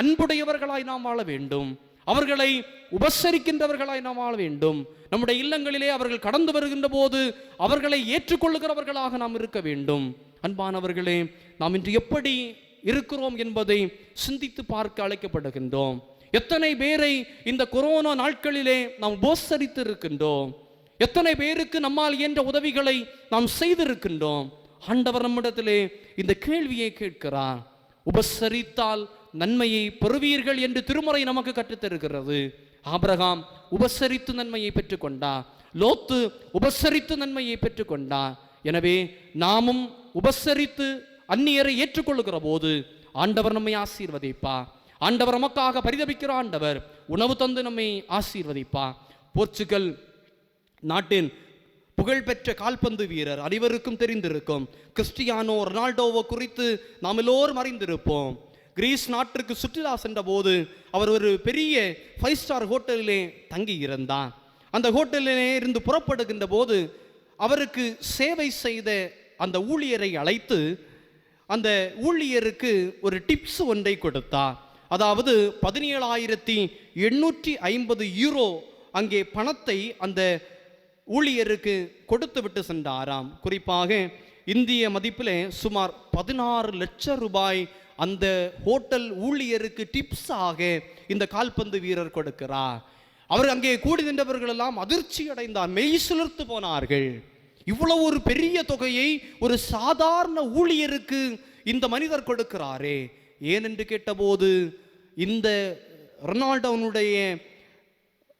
அன்புடையவர்களாய் நாம் வாழ வேண்டும், அவர்களை உபசரிக்கின்றவர்களாய் நாம் வாழ வேண்டும். நம்முடைய இல்லங்களிலே அவர்கள் கடந்து வருகின்ற போது அவர்களை ஏற்றுக்கொள்ளுகிறவர்களாக நாம் இருக்க வேண்டும். அன்பானவர்களே, நாம் இன்று எப்படி இருக்கிறோம் என்பதை சிந்தித்து பார்க்க அழைக்கப்படுகின்றோம். எத்தனை பேரை இந்த கொரோனா நாட்களிலே நாம் உபசரித்து இருக்கின்றோம், எத்தனை பேருக்கு நம்மால் இயன்ற உதவிகளை நாம் செய்திருக்கின்றோம். ஆண்டவர் நம்மிடத்திலே இந்த கேள்வியை கேட்கிறார், உபசரித்தால் நன்மையை பெறுவீர்கள் என்று திருமறை நமக்கு கற்றுத்தருகிறது. ஆபிரகாம் உபசரித்து நன்மையை பெற்றுக்கொண்டார், லோத்து உபசரித்து நன்மையை பெற்றுக்கொண்டார். எனவே நாமும் உபசரித்து அந்நியரை ஏற்றுக்கொள்ளுகிற போது ஆண்டவர் நம்மை ஆசீர்வதிப்பார். ஆண்டவர் நமக்காக பரிதபிக்கிற ஆண்டவர் உணவு தந்து நம்மை ஆசீர்வதிப்பார். போர்ச்சுகல் நாட்டின் புகழ்பெற்ற கால்பந்து வீரர், அனைவருக்கும் தெரிந்திருக்கும். கிறிஸ்டியானோ ரொனால்டோவை குறித்து நாம் எல்லோரும் அறிந்திருப்போம். கிரீஸ் நாட்டிற்கு சுற்றுலா சென்ற போது அவர் ஒரு பெரிய 5 ஸ்டார் ஹோட்டலிலே தங்கி இருந்தார். அந்த ஹோட்டலிலே இருந்து புறப்படுகின்ற போது அவருக்கு சேவை செய்த அந்த ஊழியரை அழைத்து அந்த ஊழியருக்கு ஒரு டிப்ஸ் ஒன்றை கொடுத்தார். அதாவது 17,850 யூரோ அங்கே பணத்தை அந்த ஊழியருக்கு கொடுத்து விட்டு சென்றாராம். குறிப்பாக இந்திய மதிப்பிலே சுமார் 16 லட்சம் ரூபாய் அந்த ஹோட்டல் ஊழியருக்கு டிப்ஸாக இந்த கால்பந்து வீரர் கொடுக்கிறார். அவர் அங்கே கூடி நின்றவர்கள் எல்லாம் அதிர்ச்சி அடைந்தார், மெய் சிலிர்த்து போனார்கள். இவ்வளவு ஒரு பெரிய தொகையை ஒரு சாதாரண ஊழியருக்கு இந்த மனிதர் கொடுக்கிறாரே, ஏனென்று கேட்டபோது இந்த ரொனால்டோனுடைய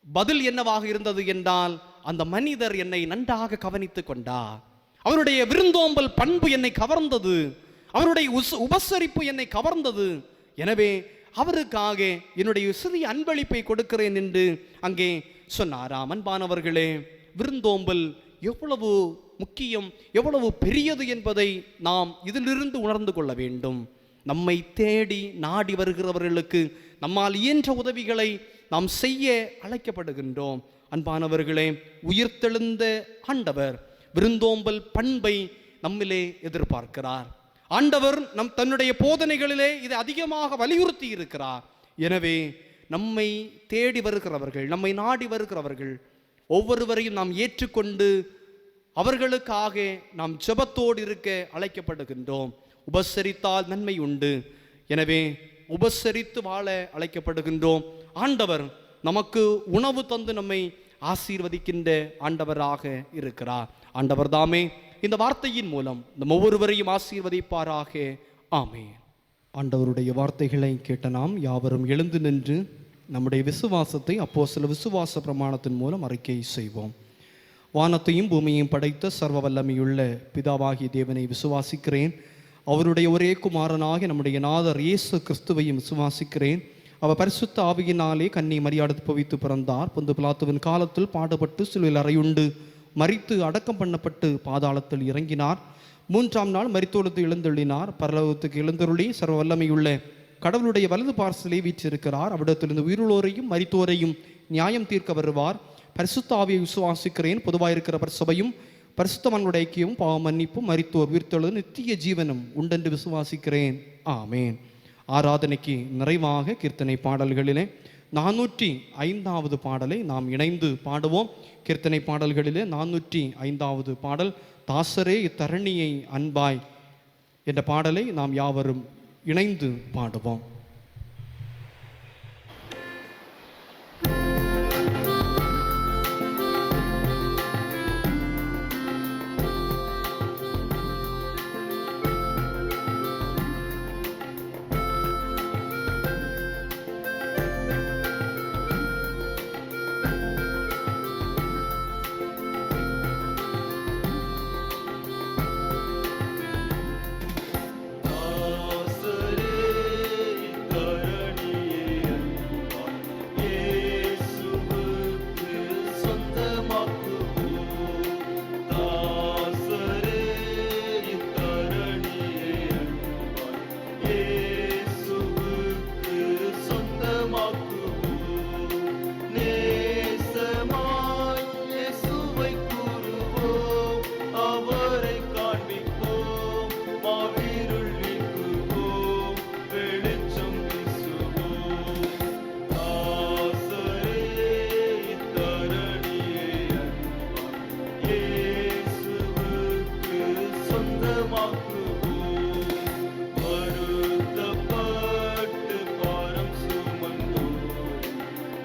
பதில் என்னவாக இருந்தது என்றால், அந்த மனிதர் என்னை நன்றாக கவனித்துக் கொண்டார், அவருடைய விருந்தோம்பல் பண்பு என்னை கவர்ந்தது, அவருடைய உபசரிப்பு என்னை கவர்ந்தது, எனவே அவருக்காக என்னுடைய சிறிய அன்பளிப்பை கொடுக்கிறேன் என்று அங்கே சொன்னாராம். அன்பானவர்களே, விருந்தோம்பல் எவ்வளவு முக்கியம், எவ்வளவு பெரியது என்பதை நாம் இதிலிருந்து உணர்ந்து கொள்ள வேண்டும். நம்மை தேடி நாடி வருகிறவர்களுக்கு நம்மால் இயன்ற உதவிகளை நாம் செய்ய அழைக்கப்படுகின்றோம். அன்பானவர்களே, உயிர்த்தெழுந்த ஆண்டவர் விருந்தோம்பல் பண்பை நம்மிலே எதிர்பார்க்கிறார். ஆண்டவர் தன்னுடைய போதனைகளிலே இதை அதிகமாக வலியுறுத்தி இருக்கிறார். எனவே நம்மை தேடி வருகிறவர்கள், நம்மை நாடி வருகிறவர்கள் ஒவ்வொருவரையும் நாம் ஏற்றுக்கொண்டு அவர்களுக்காக நாம் ஜெபத்தோடு இருக்க அழைக்கப்படுகின்றோம். உபசரித்தால் நன்மை உண்டு, எனவே உபசரித்து வாழ அழைக்கப்படுகின்றோம். ஆண்டவர் நமக்கு உணவு தந்து நம்மை ஆசீர்வதிக்கின்ற ஆண்டவராக இருக்கிறார். ஆண்டவர் தாமே இந்த வார்த்தையின் மூலம் நம் ஒவ்வொருவரையும் ஆசீர்வதிப்பாராக. ஆமென். ஆண்டவருடைய வார்த்தைகளை கேட்ட நாம் யாவரும் எழுந்து நின்று நம்முடைய விசுவாசத்தை அப்போஸ்தல விசுவாச பிரமாணத்தின் மூலம் அறிக்கை செய்வோம். வானத்தையும் பூமியையும் படைத்த சர்வ வல்லமையுள்ள பிதாவாகிய தேவனை விசுவாசிக்கிறேன். அவருடைய ஒரே குமாரனாகிய நம்முடைய நாதர் இயேசு கிறிஸ்துவையும் விசுவாசிக்கிறேன். அவர் பரிசுத்த ஆவியினாலே கன்னி மரியாதை பவித்து பிறந்தார். பொந்து பிலாத்துவின் காலத்தில் பாடுபட்டு சிலுவையில் அறையுண்டு மரித்து அடக்கம் பண்ணப்பட்டு பாதாளத்தில் இறங்கினார். 3ஆம் நாள் மரித்தோடு எழுந்தருளினார். பரலோகத்துக்கு எழுந்தருளி சர்வ வல்லமையுள்ள கடவுளுடைய வலது பார்சலை வீற்றிருக்கிறார். அவ்விடத்திலிருந்து உயிருள்ளோரையும் மரித்தோரையும் நியாயம் தீர்க்க வருவார். பரிசுத்த ஆவியை விசுவாசிக்கிறேன். பொதுவாயிருக்கிற பரிசபையும் பரிசுத்தவான்களுடைய ஐக்கியமும் பாவ மன்னிப்பும் மரித்தோர் உயிர்த்தெழுது நித்திய ஜீவனும் உண்டென்று விசுவாசிக்கிறேன். ஆமேன். ஆராதனைக்கு நிறைவாக கீர்த்தனை பாடல்களிலே 405வது பாடலை நாம் இணைந்து பாடுவோம். கீர்த்தனை பாடல்களிலே 405வது பாடல், தாசரே இத்தரணியை அன்பாய் என்ற பாடலை நாம் யாவரும் இணைந்து பாடுவோம்.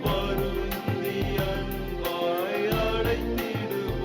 வருந்தி அன்பாய் அடைத்திடுவோம்.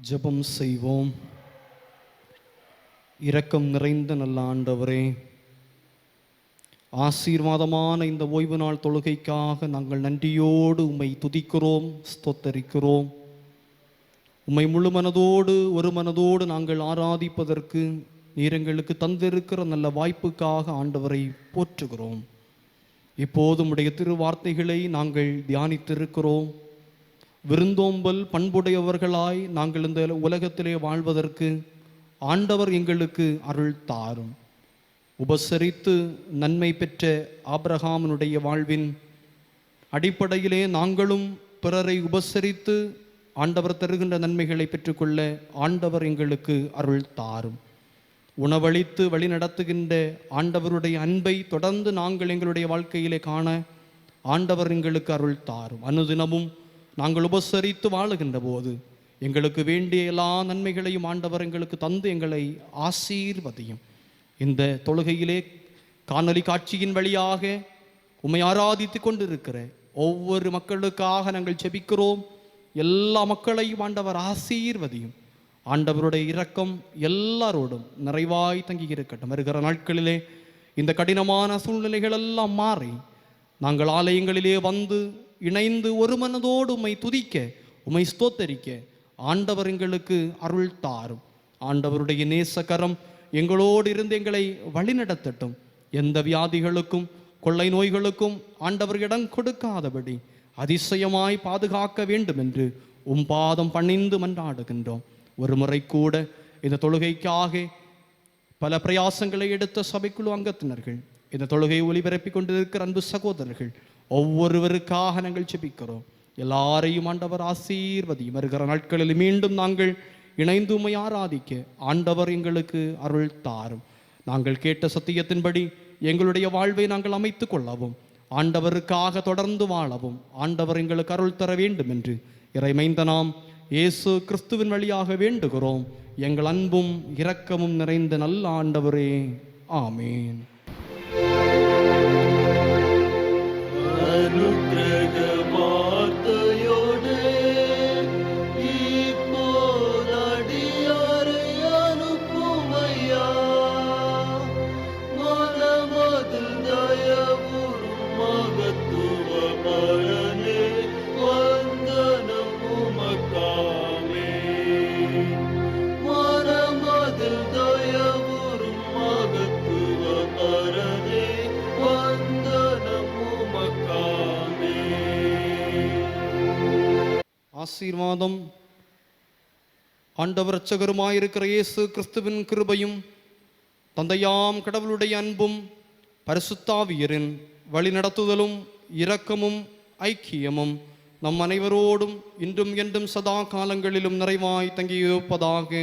ஜெபம் செய்வோம். இரக்கம் நிறைந்த நல்ல ஆண்டவரே, ஆசீர்வாதமான இந்த ஓய்வு நாள் தொழுகைக்காக நாங்கள் நன்றியோடு உம்மை துதிக்கிறோம், ஸ்தோத்தரிக்கிறோம். உம்மை முழு மனதோடு ஒரு மனதோடு நாங்கள் ஆராதிப்பதற்கு நீர் எங்களுக்கு தந்திருக்கிற நல்ல வாய்ப்புக்காக ஆண்டவரை போற்றுகிறோம். இப்போது உம்முடைய திருவார்த்தைகளை நாங்கள் தியானித்திருக்கிறோம். விருந்தோம்பல் பண்புடையவர்களாய் நாங்கள் இந்த உலகத்திலே வாழ்வதற்கு ஆண்டவர் எங்களுக்கு அருள் தாரும். உபசரித்து நன்மை பெற்ற ஆபிரகாமினுடைய வாழ்வின் அடிப்படையிலே நாங்களும் பிறரை உபசரித்து ஆண்டவர் தருகின்ற நன்மைகளை பெற்றுக்கொள்ள ஆண்டவர் எங்களுக்கு அருள் தாரும். உணவளித்து வழி நடத்துகின்ற ஆண்டவருடைய அன்பை தொடர்ந்து நாங்கள் எங்களுடைய வாழ்க்கையிலே காண ஆண்டவர் எங்களுக்கு அருள் தாரும். அனுதினமும் நாங்கள் உபசரித்து வாழுகின்ற போது எங்களுக்கு வேண்டிய எல்லா நன்மைகளையும் ஆண்டவர் எங்களுக்கு தந்து எங்களை ஆசீர்வதியும். இந்த தொழுகையிலே காணொலி காட்சியின் வழியாக உம்மை ஆராதித்து கொண்டிருக்கிற ஒவ்வொரு மக்களுக்காக நாங்கள் ஜெபிக்கிறோம். எல்லா மக்களையும் ஆண்டவர் ஆசீர்வதியும். ஆண்டவருடைய இரக்கம் எல்லாரோடும் நிறைவாய் தங்கி இருக்கட்டும். வருகிற நாட்களிலே இந்த கடினமான சூழ்நிலைகள் எல்லாம் மாறி நாங்கள் ஆலயங்களிலே வந்து இணைந்து ஒரு மனதோடு உம்மை துதிக்க, உம்மை ஸ்தோத்தரிக்க ஆண்டவர் எங்களுக்கு அருள் தாரும். ஆண்டவருடைய நேசகரம் எங்களோடு இருந்து எங்களை வழிநடத்தட்டும். எந்த வியாதிகளுக்கும் கொள்ளை நோய்களுக்கும் ஆண்டவர் இடம் கொடுக்காதபடி அதிசயமாய் பாதுகாக்க வேண்டும் என்று பாதம் பணிந்து மன்றாடுகின்றோம். ஒரு முறை கூட இந்த தொழுகைக்காக பல பிரயாசங்களை எடுத்த சபைக்குழு அங்கத்தினர்கள், இந்த தொழுகையை ஒளிபரப்பி கொண்டிருக்கிற அன்பு சகோதரர்கள் ஒவ்வொருவருக்காக நாங்கள் ஜெபிக்கிறோம். எல்லாரையும் ஆண்டவர் ஆசீர்வதியும். வருகிற நாட்களில் மீண்டும் நாங்கள் இணைந்து உம்மை ஆராதிக்க ஆண்டவர் எங்களுக்கு அருள் தாரும். நாங்கள் கேட்ட சத்தியத்தின்படி எங்களுடைய வாழ்வை நாங்கள் அமைத்து கொள்ளவும், ஆண்டவருக்காக தொடர்ந்து வாழவும் ஆண்டவர் எங்களுக்கு அருள் தர வேண்டும் என்று இறைமைந்தனாம் இயேசு கிறிஸ்துவின் வழியாக வேண்டுகிறோம். எங்கள் அன்பும் இரக்கமும் நிறைந்த நல்ல ஆண்டவரே, ஆமேன். ஆசீர்வாதம் ஆண்டவர் இரட்சகருமாயிருக்கிற இயேசு கிறிஸ்துவின் கிருபையும் தந்தையாம் கடவுளுடைய அன்பும் பரிசுத்தாவியரின் வழிநடத்துதலும் இரக்கமும் ஐக்கியமும் நம் அனைவரோடும் இன்றும் என்றும் சதா காலங்களிலும் நிறைவாய் தங்கியிருப்பதாக.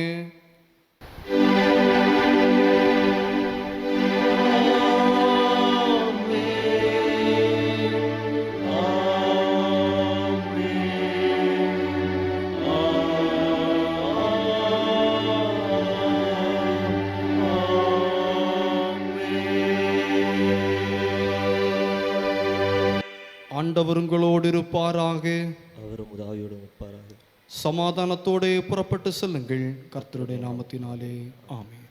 ஆண்டவர் உங்களோடு இருப்பாராக. சமாதானத்தோடு புறப்பட்டு செல்லுங்கள். கர்த்தருடைய நாமத்தினாலே ஆமென்.